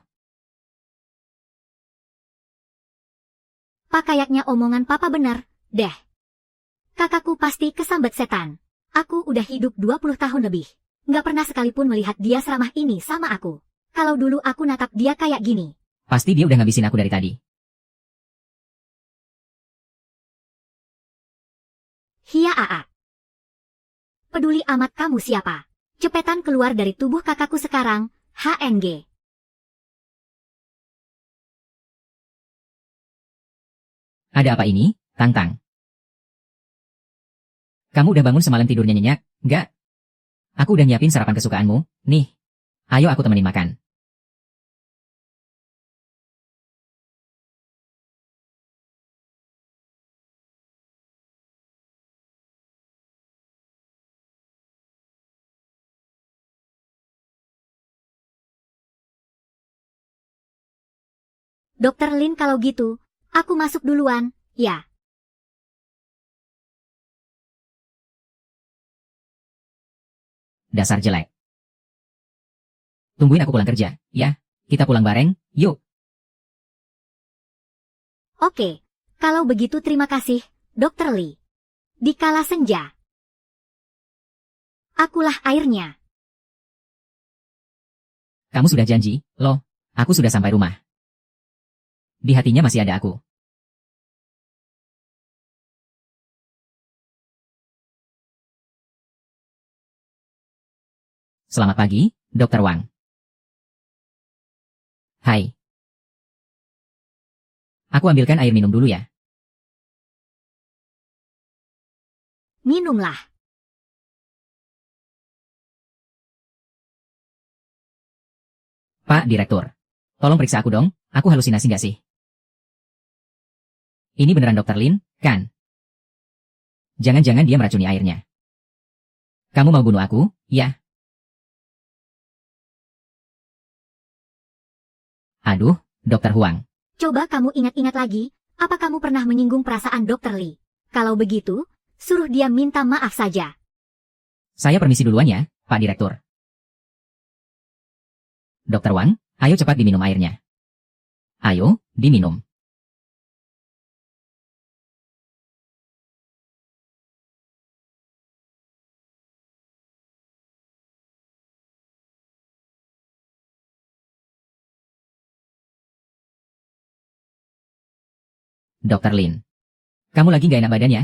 Pak kayaknya omongan papa benar, deh. Kakakku pasti kesambet setan. Aku udah hidup 20 tahun lebih. Nggak pernah sekalipun melihat dia seramah ini sama aku. Kalau dulu aku natap dia kayak gini. Pasti dia udah ngabisin aku dari tadi. Hia aa. Peduli amat kamu siapa. Cepetan keluar dari tubuh kakakku sekarang, HNG. Ada apa ini, Tang? Kamu udah bangun semalam tidurnya nyenyak, nggak? Aku udah nyiapin sarapan kesukaanmu, nih. Ayo aku temenin makan. Dokter Lin kalau gitu, aku masuk duluan, ya. Dasar jelek. Tungguin aku pulang kerja, ya. Kita pulang bareng, yuk. Oke, kalau begitu terima kasih, Dokter Lee. Di kala senja, akulah airnya. Kamu sudah janji, loh. Aku sudah sampai rumah. Di hatinya masih ada aku. Selamat pagi, Dr. Wang. Hai. Aku ambilkan air minum dulu ya. Minumlah. Pak Direktur. Tolong periksa aku dong, aku halusinasi nggak sih? Ini beneran Dr. Lin, kan? Jangan-jangan dia meracuni airnya. Kamu mau bunuh aku, ya? Aduh, Dr. Huang. Coba kamu ingat-ingat lagi, apa kamu pernah menyinggung perasaan Dokter Lee? Kalau begitu, suruh dia minta maaf saja. Saya permisi duluan ya, Pak Direktur. Dr. Wang, ayo cepat diminum airnya. Ayo, diminum. Dr. Lin. Kamu lagi gak enak badan ya?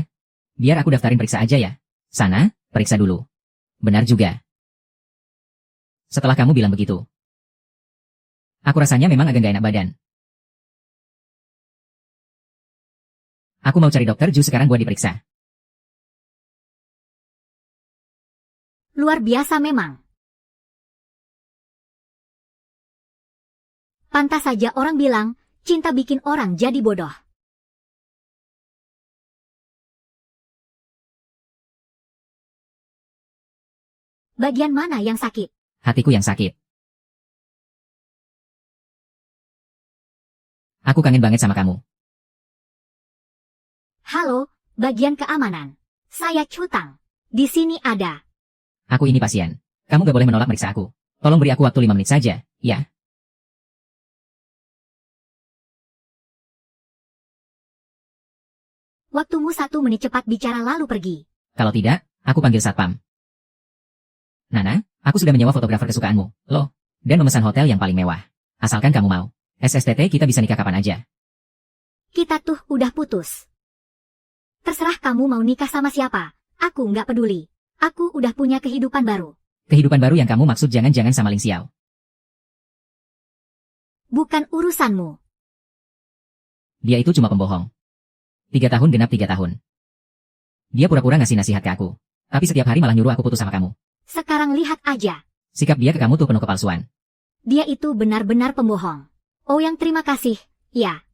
Biar aku daftarin periksa aja ya. Sana, periksa dulu. Benar juga. Setelah kamu bilang begitu. Aku rasanya memang agak gak enak badan. Aku mau cari dokter Ju sekarang buat diperiksa. Luar biasa memang. Pantas saja orang bilang, cinta bikin orang jadi bodoh. Bagian mana yang sakit? Hatiku yang sakit. Aku kangen banget sama kamu. Halo, bagian keamanan. Saya Cutang. Di sini ada. Aku ini pasien. Kamu gak boleh menolak meriksa aku. Tolong beri aku waktu 5 menit saja, ya? Waktumu 1 menit cepat bicara lalu pergi. Kalau tidak, aku panggil satpam. Nana, aku sudah menyewa fotografer kesukaanmu, loh. Dan memesan hotel yang paling mewah. Asalkan kamu mau. SSTT kita bisa nikah kapan aja. Kita tuh udah putus. Terserah kamu mau nikah sama siapa. Aku nggak peduli. Aku udah punya kehidupan baru. Kehidupan baru yang kamu maksud jangan-jangan sama Ling Xiao. Bukan urusanmu. Dia itu cuma pembohong. 3 tahun genap 3 tahun. Dia pura-pura ngasih nasihat ke aku. Tapi setiap hari malah nyuruh aku putus sama kamu. Sekarang lihat aja. Sikap dia ke kamu tuh penuh kepalsuan. Dia itu benar-benar pembohong. Oh yang terima kasih, ya.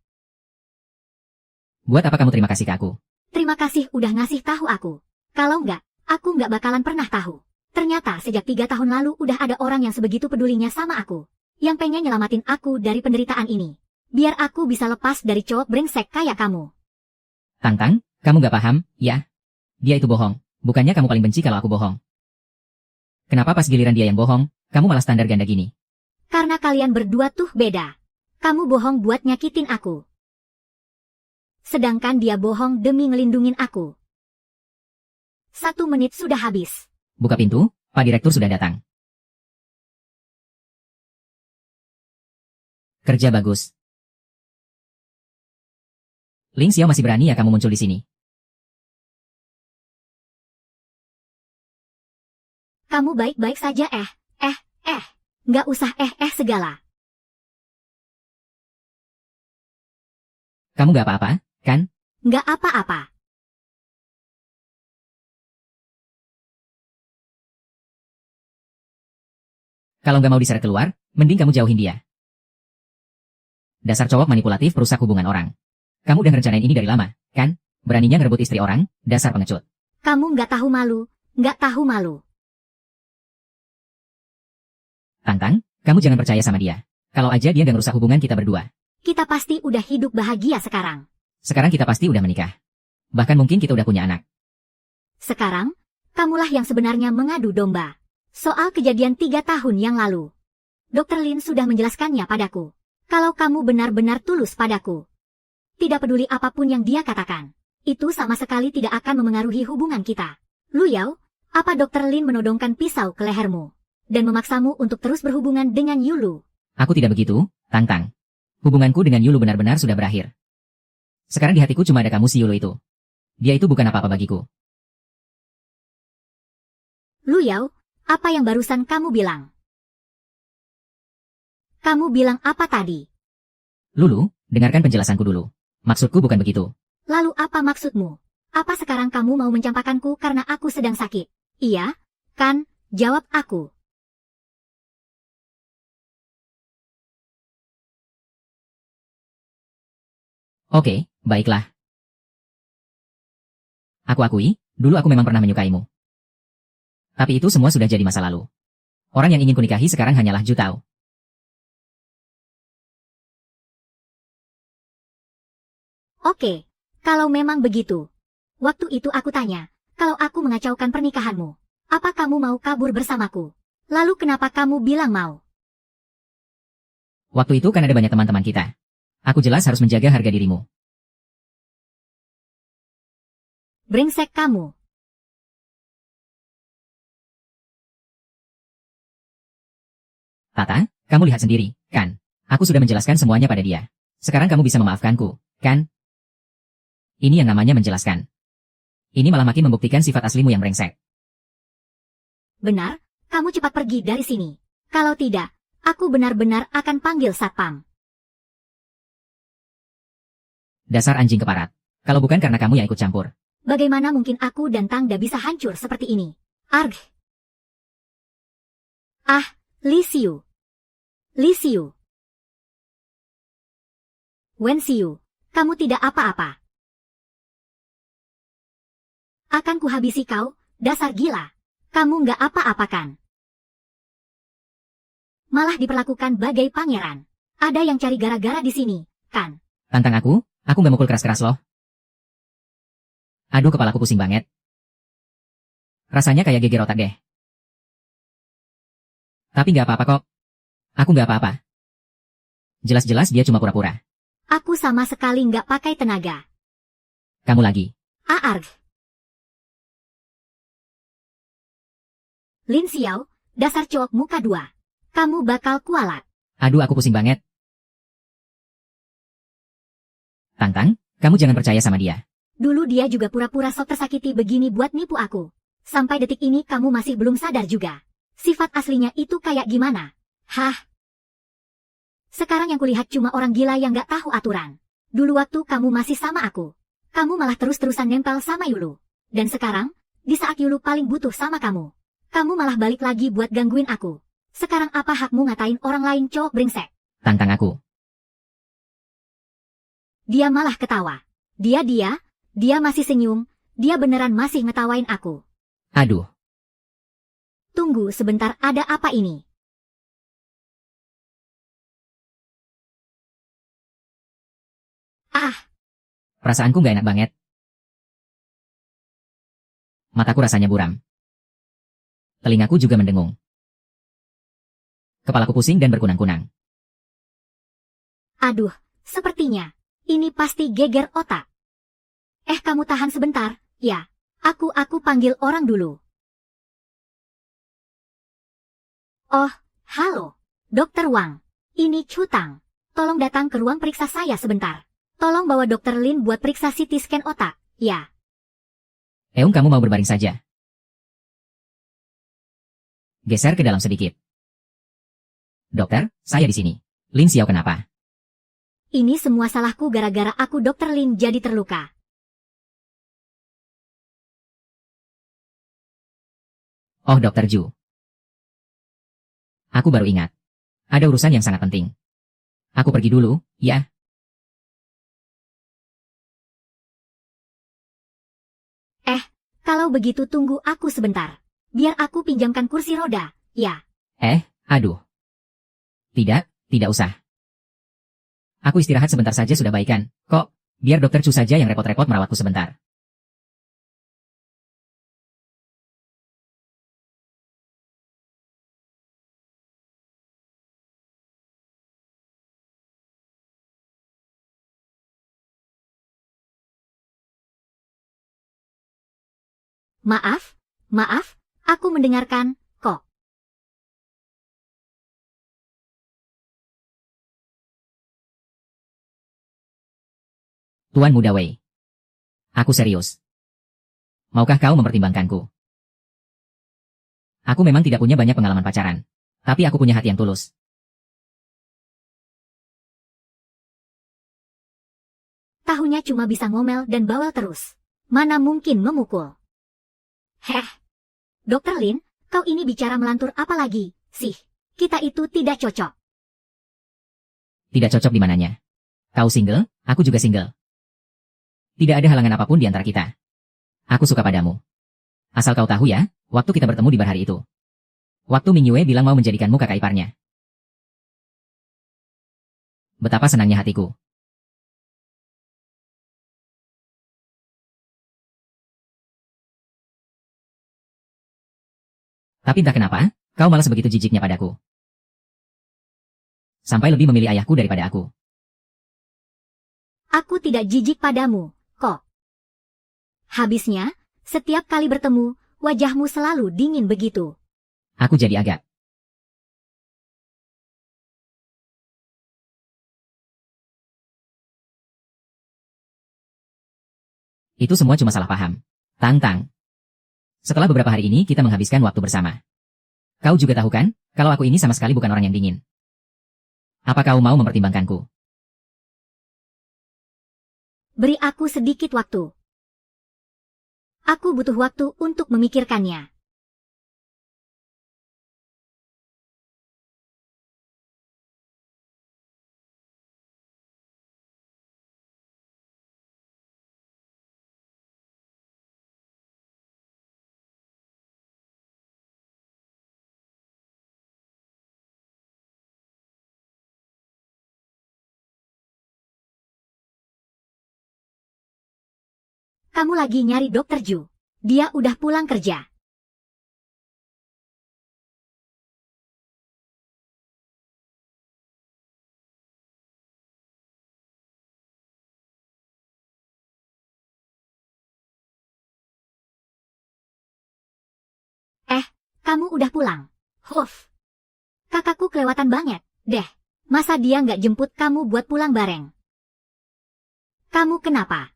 Buat apa kamu terima kasih ke aku? Terima kasih udah ngasih tahu aku. Kalau nggak, aku nggak bakalan pernah tahu. Ternyata sejak 3 tahun lalu udah ada orang yang sebegitu pedulinya sama aku. Yang pengen nyelamatin aku dari penderitaan ini. Biar aku bisa lepas dari cowok brengsek kayak kamu. Tang, kamu gak paham, ya? Dia itu bohong. Bukannya kamu paling benci kalau aku bohong. Kenapa pas giliran dia yang bohong, kamu malah standar ganda gini? Karena kalian berdua tuh beda. Kamu bohong buat nyakitin aku. Sedangkan dia bohong demi ngelindungin aku. 1 menit sudah habis. Buka pintu, Pak Direktur sudah datang. Kerja bagus. Ling Xiao masih berani ya kamu muncul di sini? Kamu baik-baik saja nggak usah segala. Kamu gak apa-apa, kan? Nggak apa-apa. Kalau nggak mau diseret keluar, mending kamu jauhin dia. Dasar cowok manipulatif perusak hubungan orang. Kamu udah ngerencanain ini dari lama, kan? Beraninya ngerebut istri orang, dasar pengecut. Kamu nggak tahu malu, nggak tahu malu. Tantang, kamu jangan percaya sama dia. Kalau aja dia nggak ngerusak hubungan kita berdua. Kita pasti udah hidup bahagia sekarang. Sekarang kita pasti udah menikah. Bahkan mungkin kita udah punya anak. Sekarang, kamulah yang sebenarnya mengadu domba. Soal kejadian 3 tahun yang lalu. Dr. Lin sudah menjelaskannya padaku. Kalau kamu benar-benar tulus padaku. Tidak peduli apapun yang dia katakan. Itu sama sekali tidak akan memengaruhi hubungan kita. Lu Yao, apa Dr. Lin menodongkan pisau ke lehermu? Dan memaksamu untuk terus berhubungan dengan Yulu? Aku tidak begitu, Tantang. Hubunganku dengan Yulu benar-benar sudah berakhir. Sekarang di hatiku cuma ada kamu si Yulu itu. Dia itu bukan apa-apa bagiku. Lu Yao, apa yang barusan kamu bilang? Kamu bilang apa tadi? Lulu, dengarkan penjelasanku dulu. Maksudku bukan begitu. Lalu apa maksudmu? Apa sekarang kamu mau mencampakkanku karena aku sedang sakit? Iya, kan? Jawab aku. Oke, baiklah. Aku akui, dulu aku memang pernah menyukaimu. Tapi itu semua sudah jadi masa lalu. Orang yang ingin kunikahi sekarang hanyalah Ju Tao. Oke, kalau memang begitu. Waktu itu aku tanya, kalau aku mengacaukan pernikahanmu, apa kamu mau kabur bersamaku? Lalu kenapa kamu bilang mau? Waktu itu kan ada banyak teman-teman kita. Aku jelas harus menjaga harga dirimu. Brengsek kamu. Tata, kamu lihat sendiri, kan? Aku sudah menjelaskan semuanya pada dia. Sekarang kamu bisa memaafkanku, kan? Ini yang namanya menjelaskan. Ini malah makin membuktikan sifat aslimu yang brengsek. Benar, kamu cepat pergi dari sini. Kalau tidak, aku benar-benar akan panggil satpam. Dasar anjing keparat. Kalau bukan karena kamu yang ikut campur. Bagaimana mungkin aku dan Tangda bisa hancur seperti ini? Arg. Ah, Li Xiu. Li Xiu. Wen Xiu, kamu tidak apa-apa. Akan kuhabisi kau, dasar gila. Kamu nggak apa-apa kan? Malah diperlakukan bagai pangeran. Ada yang cari gara-gara di sini, kan? Tantang aku nggak mukul keras-keras loh. Aduh kepalaku pusing banget. Rasanya kayak geger otak deh. Tapi nggak apa-apa kok. Aku nggak apa-apa. Jelas-jelas dia cuma pura-pura. Aku sama sekali nggak pakai tenaga. Kamu lagi. Aarg. Lin Xiao, dasar cowok muka 2. Kamu bakal kualat. Aduh aku pusing banget. Tantang, kamu jangan percaya sama dia. Dulu dia juga pura-pura sok tersakiti begini buat nipu aku. Sampai detik ini kamu masih belum sadar juga. Sifat aslinya itu kayak gimana? Hah? Sekarang yang kulihat cuma orang gila yang gak tahu aturan. Dulu waktu kamu masih sama aku, kamu malah terus-terusan nempel sama Yulu. Dan sekarang, di saat Yulu paling butuh sama kamu malah balik lagi buat gangguin aku. Sekarang apa hakmu ngatain orang lain cowok brengsek? Tantang aku. Dia malah ketawa. Dia masih senyum, dia beneran masih ngetawain aku. Aduh. Tunggu sebentar, ada apa ini? Ah, Perasaanku nggak enak banget. Mataku rasanya buram. Telingaku juga mendengung. Kepalaku pusing dan berkunang-kunang. aduh, sepertinya ini pasti geger otak. Kamu tahan sebentar, ya. Aku panggil orang dulu. Oh, halo, Dokter Wang. Ini Chu Tang. Tolong datang ke ruang periksa saya sebentar. Tolong bawa Dokter Lin buat periksa CT scan otak, ya. Eung, kamu mau berbaring saja. Geser ke dalam sedikit. Dokter, saya di sini. Lin Xiao kenapa? Ini semua salahku gara-gara aku Dokter Lin jadi terluka. Oh, Dokter Ju. Aku baru ingat. Ada urusan yang sangat penting. Aku pergi dulu, ya. Kalau begitu tunggu aku sebentar. Biar aku pinjamkan kursi roda, ya. Aduh. Tidak usah. Aku istirahat sebentar saja sudah baikan. Kok, biar Dokter Chu saja yang repot-repot merawatku sebentar. Maaf, aku mendengarkan, kok. Tuan Muda Wei. Aku serius. Maukah kau mempertimbangkanku? Aku memang tidak punya banyak pengalaman pacaran. Tapi aku punya hati yang tulus. Tahunya cuma bisa ngomel dan bawel terus. Mana mungkin memukul. Dokter Lin, kau ini bicara melantur apa lagi, sih? Kita itu tidak cocok. Tidak cocok di mananya? Kau single, aku juga single. Tidak ada halangan apapun di antara kita. Aku suka padamu. Asal kau tahu ya, waktu kita bertemu di bar hari itu. Waktu Ming Yue bilang mau menjadikanmu kakak iparnya. Betapa senangnya hatiku. Tapi entah kenapa, kau malah sebegitu jijiknya padaku. Sampai lebih memilih ayahku daripada aku. Aku tidak jijik padamu, kok. Habisnya, setiap kali bertemu, wajahmu selalu dingin begitu. Aku jadi agak. Itu semua cuma salah paham. Tang. Setelah beberapa hari ini kita menghabiskan waktu bersama. Kau juga tahu kan, kalau aku ini sama sekali bukan orang yang dingin. Apa kau mau mempertimbangkanku? Beri aku sedikit waktu. Aku butuh waktu untuk memikirkannya. Kamu lagi nyari Dokter Ju. Dia udah pulang kerja. Kamu udah pulang. Huff. Kakakku kelewatan banget, deh. Masa dia nggak jemput kamu buat pulang bareng? Kamu kenapa?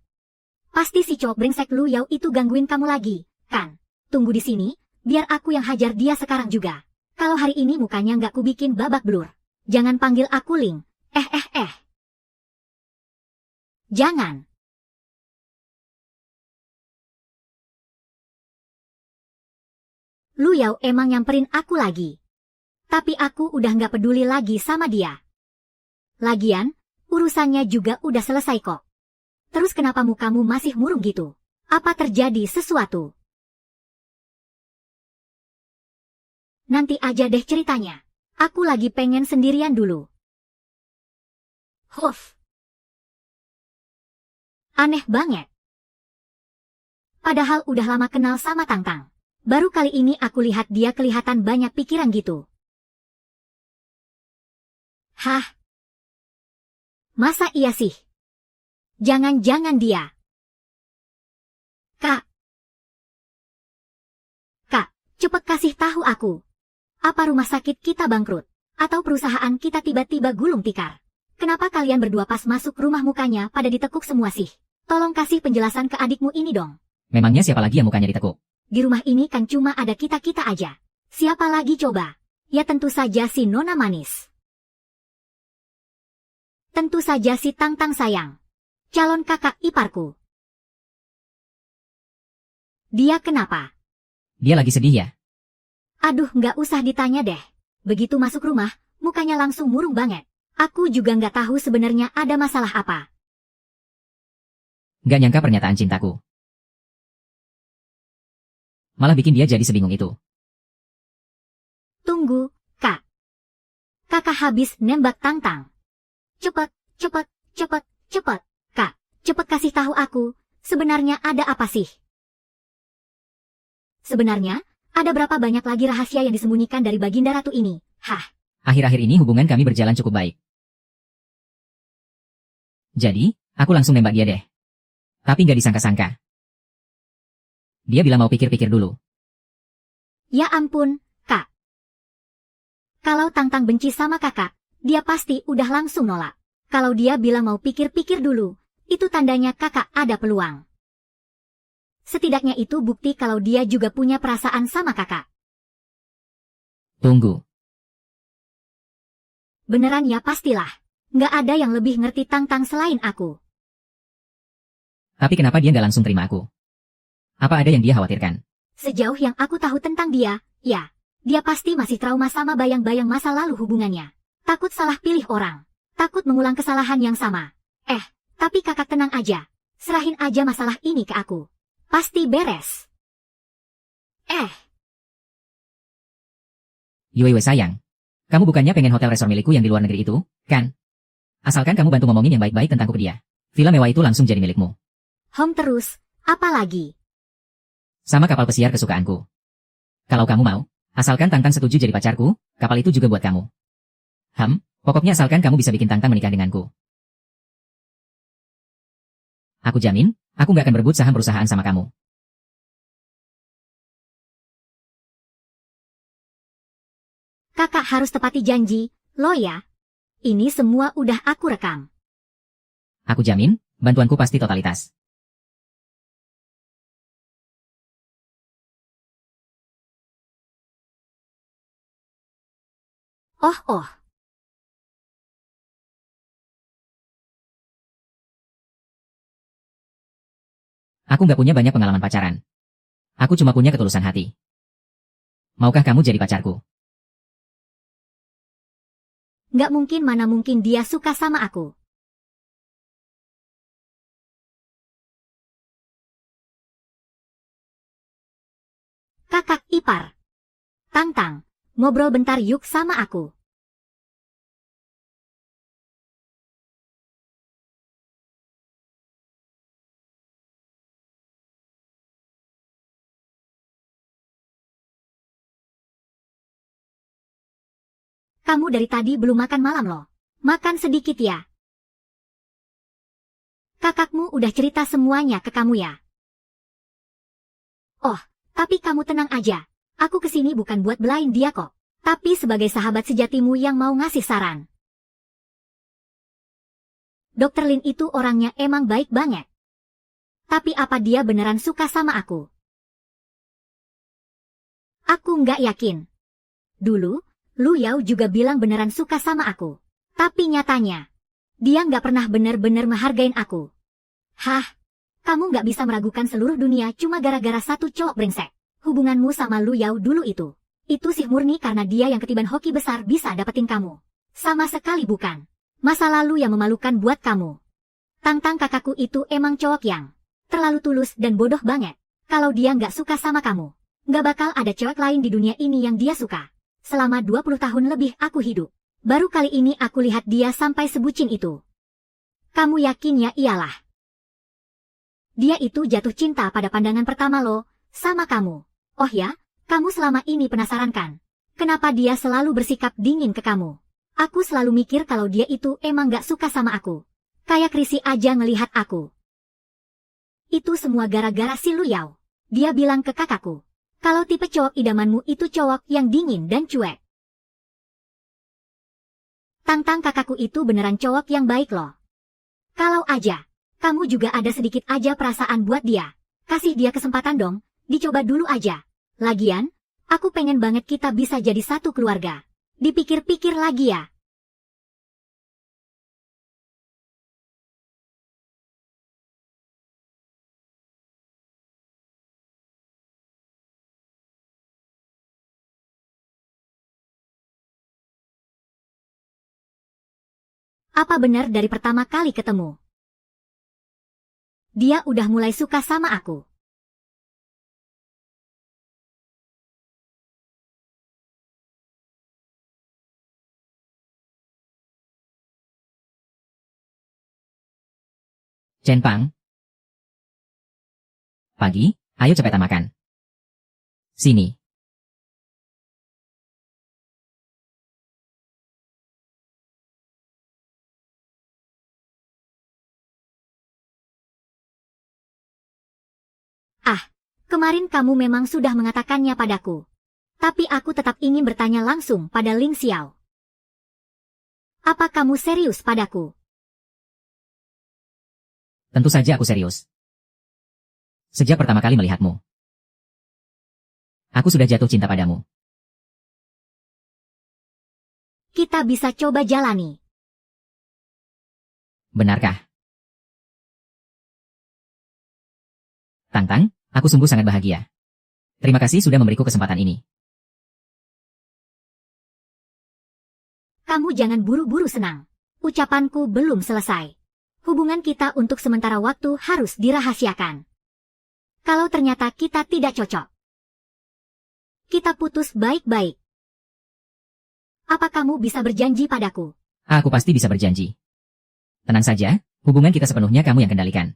Pasti si cowok brengsek Lu Yao itu gangguin kamu lagi, kan? Tunggu di sini, biar aku yang hajar dia sekarang juga. Kalau hari ini mukanya nggak kubikin babak belur. Jangan panggil aku Ling. Jangan. Lu Yao emang nyamperin aku lagi. Tapi aku udah nggak peduli lagi sama dia. Lagian, urusannya juga udah selesai kok. Terus kenapa mukamu masih murung gitu? Apa terjadi sesuatu? Nanti aja deh ceritanya. Aku lagi pengen sendirian dulu. Huff. Aneh banget. Padahal udah lama kenal sama Tang. Baru kali ini aku lihat dia kelihatan banyak pikiran gitu. Hah? Masa iya sih? Jangan-jangan dia. Kak, cepet kasih tahu aku. Apa rumah sakit kita bangkrut? Atau perusahaan kita tiba-tiba gulung tikar? Kenapa kalian berdua pas masuk rumah mukanya pada ditekuk semua sih? Tolong kasih penjelasan ke adikmu ini dong. Memangnya siapa lagi yang mukanya ditekuk? Di rumah ini kan cuma ada kita-kita aja. Siapa lagi coba? Ya tentu saja si Nona Manis. Tentu saja si Tang sayang. Calon kakak iparku. Dia kenapa? Dia lagi sedih ya? Aduh, nggak usah ditanya deh. Begitu masuk rumah, mukanya langsung murung banget. Aku juga nggak tahu sebenarnya ada masalah apa. Nggak nyangka pernyataan cintaku. Malah bikin dia jadi sebingung itu. Tunggu, Kak. Kakak habis nembak Tang-Tang. Cepet, cepet, cepet, cepet. Kak, cepet kasih tahu aku, sebenarnya ada apa sih? Sebenarnya, ada berapa banyak lagi rahasia yang disembunyikan dari Baginda Ratu ini? Hah? Akhir-akhir ini hubungan kami berjalan cukup baik. Jadi, aku langsung nembak dia deh. Tapi nggak disangka-sangka. Dia bilang mau pikir-pikir dulu. Ya ampun, Kak. Kalau Tang-Tang benci sama kakak, dia pasti udah langsung nolak. Kalau dia bilang mau pikir-pikir dulu, itu tandanya kakak ada peluang. Setidaknya itu bukti kalau dia juga punya perasaan sama kakak. Tunggu. Beneran ya pastilah. Nggak ada yang lebih ngerti Tang-Tang selain aku. Tapi kenapa dia nggak langsung terima aku? Apa ada yang dia khawatirkan? Sejauh yang aku tahu tentang dia, ya, dia pasti masih trauma sama bayang-bayang masa lalu hubungannya. Takut salah pilih orang. Takut mengulang kesalahan yang sama. Tapi kakak tenang aja. Serahin aja masalah ini ke aku. Pasti beres. Yuewe sayang. Kamu bukannya pengen hotel resort milikku yang di luar negeri itu, kan? Asalkan kamu bantu ngomongin yang baik-baik tentangku ke dia. Villa mewah itu langsung jadi milikmu. Home terus, apa lagi? Sama kapal pesiar kesukaanku. Kalau kamu mau, asalkan Tang-Tang setuju jadi pacarku, kapal itu juga buat kamu. Pokoknya asalkan kamu bisa bikin Tang-Tang menikah denganku. Aku jamin, aku nggak akan berebut saham perusahaan sama kamu. Kakak harus tepati janji, lo ya. Ini semua udah aku rekam. Aku jamin, bantuanku pasti totalitas. Oh. Aku nggak punya banyak pengalaman pacaran. Aku cuma punya ketulusan hati. Maukah kamu jadi pacarku? Nggak mungkin mana mungkin dia suka sama aku. Kakak ipar. Tang-Tang, ngobrol bentar yuk sama aku. Kamu dari tadi belum makan malam loh. Makan sedikit ya. Kakakmu udah cerita semuanya ke kamu ya. Oh, tapi kamu tenang aja. Aku kesini bukan buat belain dia kok. Tapi sebagai sahabat sejatimu yang mau ngasih saran. Dokter Lin itu orangnya emang baik banget. Tapi apa dia beneran suka sama aku? Aku nggak yakin. Dulu, Lu Yao juga bilang beneran suka sama aku. Tapi nyatanya, dia nggak pernah bener-bener menghargain aku. Hah? Kamu nggak bisa meragukan seluruh dunia cuma gara-gara satu cowok brengsek. Hubunganmu sama Lu Yao dulu itu sih murni karena dia yang ketiban hoki besar bisa dapetin kamu. Sama sekali bukan. Masa lalu yang memalukan buat kamu. Tang-Tang kakakku itu emang cowok yang terlalu tulus dan bodoh banget. Kalau dia nggak suka sama kamu, nggak bakal ada cewek lain di dunia ini yang dia suka. Selama 20 tahun lebih aku hidup. Baru kali ini aku lihat dia sampai sebucin itu. Kamu yakin ya? Iyalah. Dia itu jatuh cinta pada pandangan pertama lo, sama kamu. Oh ya, kamu selama ini penasaran kan? Kenapa dia selalu bersikap dingin ke kamu? Aku selalu mikir kalau dia itu emang gak suka sama aku. Kayak risih aja ngelihat aku. Itu semua gara-gara si Lu Yao. Dia bilang ke kakakku. Kalau tipe cowok idamanmu itu cowok yang dingin dan cuek. Tang-Tang kakakku itu beneran cowok yang baik loh. Kalau aja, kamu juga ada sedikit aja perasaan buat dia. Kasih dia kesempatan dong, dicoba dulu aja. Lagian, aku pengen banget kita bisa jadi satu keluarga. Dipikir-pikir lagi ya. Apa benar dari pertama kali ketemu? Dia udah mulai suka sama aku. Chen Pang. Pagi, ayo cepetan makan. Sini. Kemarin kamu memang sudah mengatakannya padaku. Tapi aku tetap ingin bertanya langsung pada Ling Xiao. Apa kamu serius padaku? Tentu saja aku serius. Sejak pertama kali melihatmu, aku sudah jatuh cinta padamu. Kita bisa coba jalani. Benarkah? Tang-Tang, aku sungguh sangat bahagia. Terima kasih sudah memberiku kesempatan ini. Kamu jangan buru-buru senang. Ucapanku belum selesai. Hubungan kita untuk sementara waktu harus dirahasiakan. Kalau ternyata kita tidak cocok, kita putus baik-baik. Apa kamu bisa berjanji padaku? Aku pasti bisa berjanji. Tenang saja, hubungan kita sepenuhnya kamu yang kendalikan.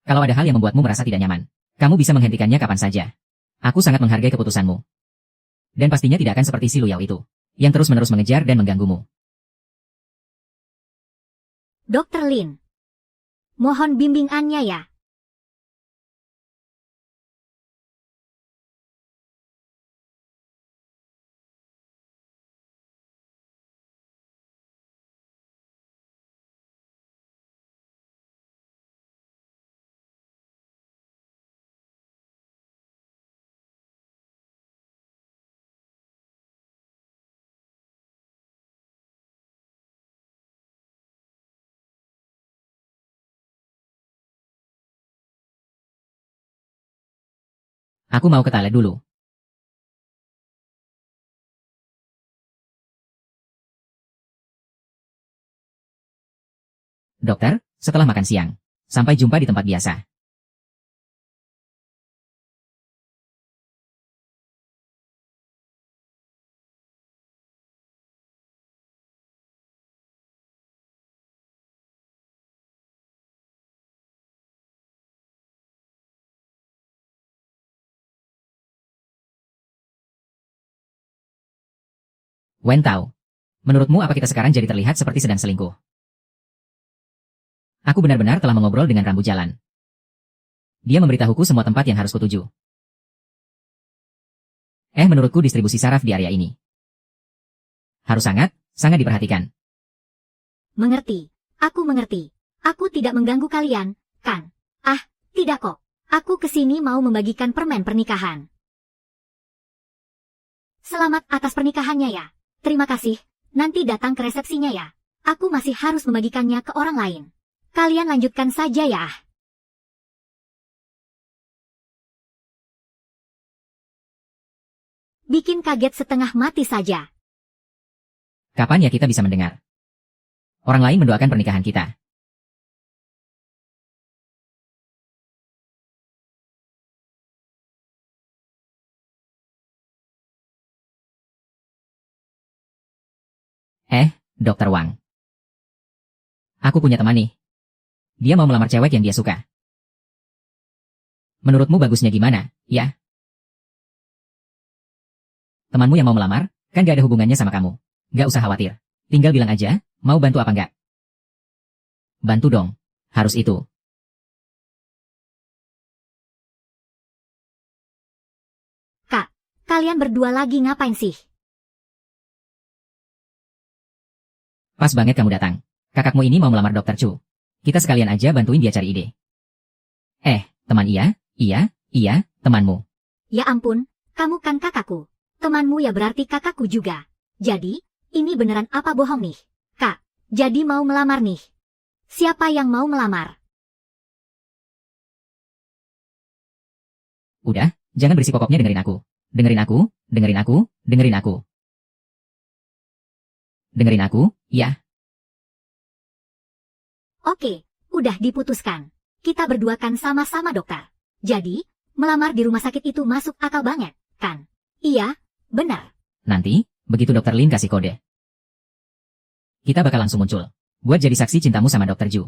Kalau ada hal yang membuatmu merasa tidak nyaman, kamu bisa menghentikannya kapan saja. Aku sangat menghargai keputusanmu. Dan pastinya tidak akan seperti si Luyao itu, yang terus-menerus mengejar dan mengganggumu. Dr. Lin, mohon bimbingannya ya. Aku mau ke toilet dulu. Dokter, setelah makan siang. Sampai jumpa di tempat biasa. Wen Tao, menurutmu apa kita sekarang jadi terlihat seperti sedang selingkuh? Aku benar-benar telah mengobrol dengan Rambu Jalan. Dia memberitahuku semua tempat yang harus kutuju. Menurutku distribusi saraf di area ini harus sangat diperhatikan. Mengerti. Aku mengerti. Aku tidak mengganggu kalian, kan? Tidak kok. Aku kesini mau membagikan permen pernikahan. Selamat atas pernikahannya ya. Terima kasih. Nanti datang ke resepsinya ya. Aku masih harus membagikannya ke orang lain. Kalian lanjutkan saja ya. Bikin kaget setengah mati saja. Kapan ya kita bisa mendengar orang lain mendoakan pernikahan kita? Dokter Wang. Aku punya teman nih. Dia mau melamar cewek yang dia suka. Menurutmu bagusnya gimana, ya? Temanmu yang mau melamar, kan gak ada hubungannya sama kamu. Gak usah khawatir. Tinggal bilang aja, mau bantu apa enggak? Bantu dong. Harus itu. Kak, kalian berdua lagi ngapain sih? Pas banget kamu datang. Kakakmu ini mau melamar Dokter Chu. Kita sekalian aja bantuin dia cari ide. Teman iya, temanmu. Ya ampun, kamu kan kakakku. Temanmu ya berarti kakakku juga. Jadi, ini beneran apa bohong nih? Kak, jadi mau melamar nih. Siapa yang mau melamar? Udah, jangan berisik pokoknya dengerin aku. Dengerin aku, dengerin aku, dengerin aku. Dengerin aku, ya. Oke, udah diputuskan. Kita berdua kan sama-sama dokter. Jadi, melamar di rumah sakit itu masuk akal banget, kan? Iya, benar. Nanti, begitu Dr. Lin kasih kode, kita bakal langsung muncul. Buat jadi saksi cintamu sama Dr. Ju.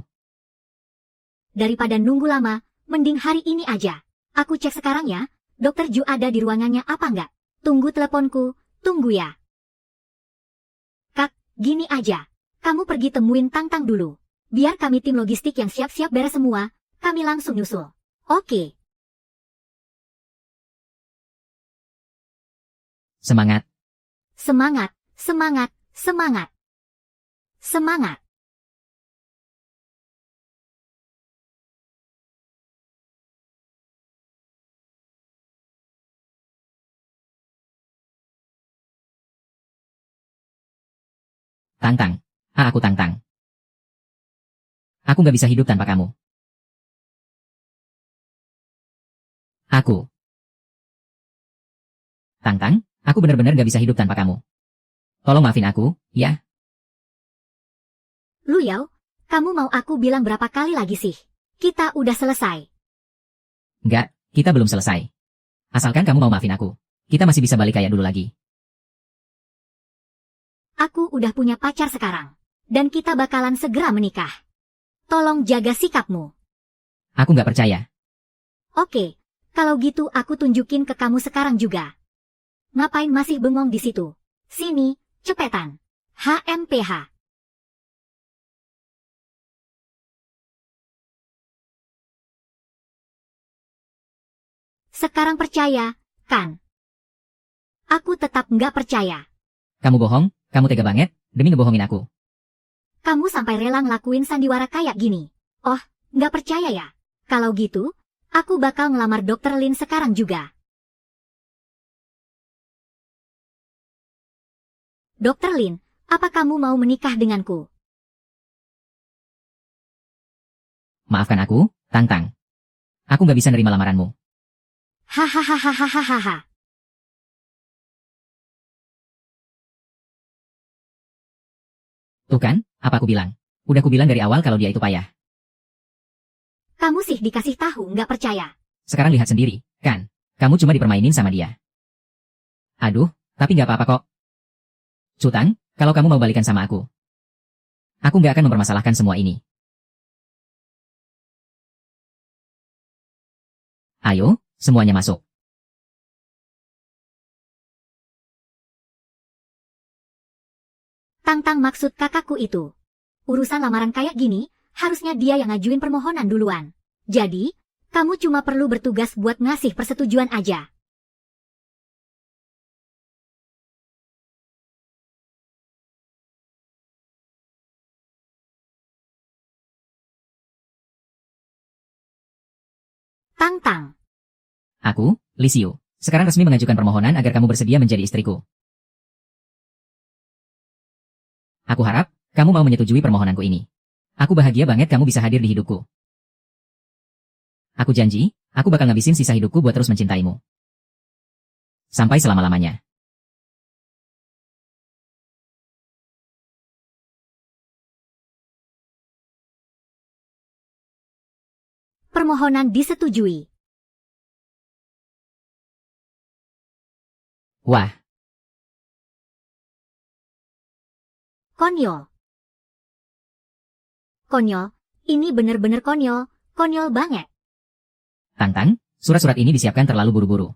Daripada nunggu lama, mending hari ini aja. Aku cek sekarang ya, Dr. Ju ada di ruangannya apa enggak? Tunggu teleponku, tunggu ya. Kak, gini aja. Kamu pergi temuin Tang-Tang dulu. Biar kami tim logistik yang siap-siap beres semua, kami langsung nyusul. Oke. Semangat. Semangat, semangat, semangat. Semangat. Tang-Tang. Aku Tang-Tang. Aku nggak bisa hidup tanpa kamu. Aku. Tang-Tang, aku benar-benar nggak bisa hidup tanpa kamu. Tolong maafin aku, ya? Lu Yao, kamu mau aku bilang berapa kali lagi sih? Kita udah selesai. Nggak, kita belum selesai. Asalkan kamu mau maafin aku. Kita masih bisa balik kayak dulu lagi. Aku udah punya pacar sekarang. Dan kita bakalan segera menikah. Tolong jaga sikapmu. Aku nggak percaya. Oke, kalau gitu aku tunjukin ke kamu sekarang juga. Ngapain masih bengong di situ? Sini, cepetan. HMPH. Sekarang percaya, kan? Aku tetap nggak percaya. Kamu bohong, kamu tega banget, demi ngebohongin aku. Kamu sampai rela ngelakuin sandiwara kayak gini. Oh, nggak percaya ya? Kalau gitu, aku bakal ngelamar Dr. Lin sekarang juga. Dr. Lin, apa kamu mau menikah denganku? Maafkan aku, Tang-Tang. Aku nggak bisa nerima lamaranmu. Hahaha. Tuh kan, apa aku bilang? Udah aku bilang dari awal kalau dia itu payah. Kamu sih dikasih tahu nggak percaya. Sekarang lihat sendiri, kan? Kamu cuma dipermainin sama dia. Aduh, tapi nggak apa-apa kok. Cutang, kalau kamu mau balikan sama aku nggak akan mempermasalahkan semua ini. Ayo, semuanya masuk. Tang-Tang maksud kakakku itu. Urusan lamaran kayak gini, harusnya dia yang ngajuin permohonan duluan. Jadi, kamu cuma perlu bertugas buat ngasih persetujuan aja. Tang-Tang. Aku, Lisiu, sekarang resmi mengajukan permohonan agar kamu bersedia menjadi istriku. Aku harap, kamu mau menyetujui permohonanku ini. Aku bahagia banget kamu bisa hadir di hidupku. Aku janji, aku bakal ngabisin sisa hidupku buat terus mencintaimu. Sampai selama-lamanya. Permohonan disetujui. Wah, Konyol. Konyol, ini bener-bener konyol, konyol banget. Tang-Tang, surat-surat ini disiapkan terlalu buru-buru.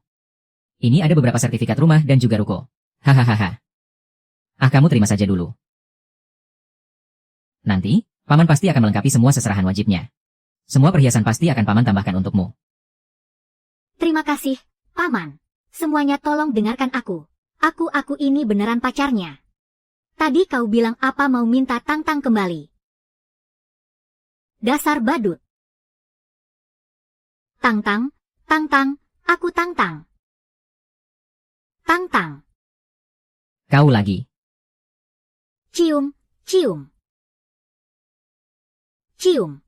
Ini ada beberapa sertifikat rumah dan juga ruko. Hahaha. Ah, kamu terima saja dulu. Nanti, paman pasti akan melengkapi semua seserahan wajibnya. Semua perhiasan pasti akan paman tambahkan untukmu. Terima kasih, paman. Semuanya tolong dengarkan aku. Aku ini beneran pacarnya. Tadi kau bilang apa mau minta Tang-Tang kembali. Dasar badut. Tang-Tang, Tang-Tang, aku Tang-Tang. Tang-Tang. Kau lagi. Cium, cium. Cium.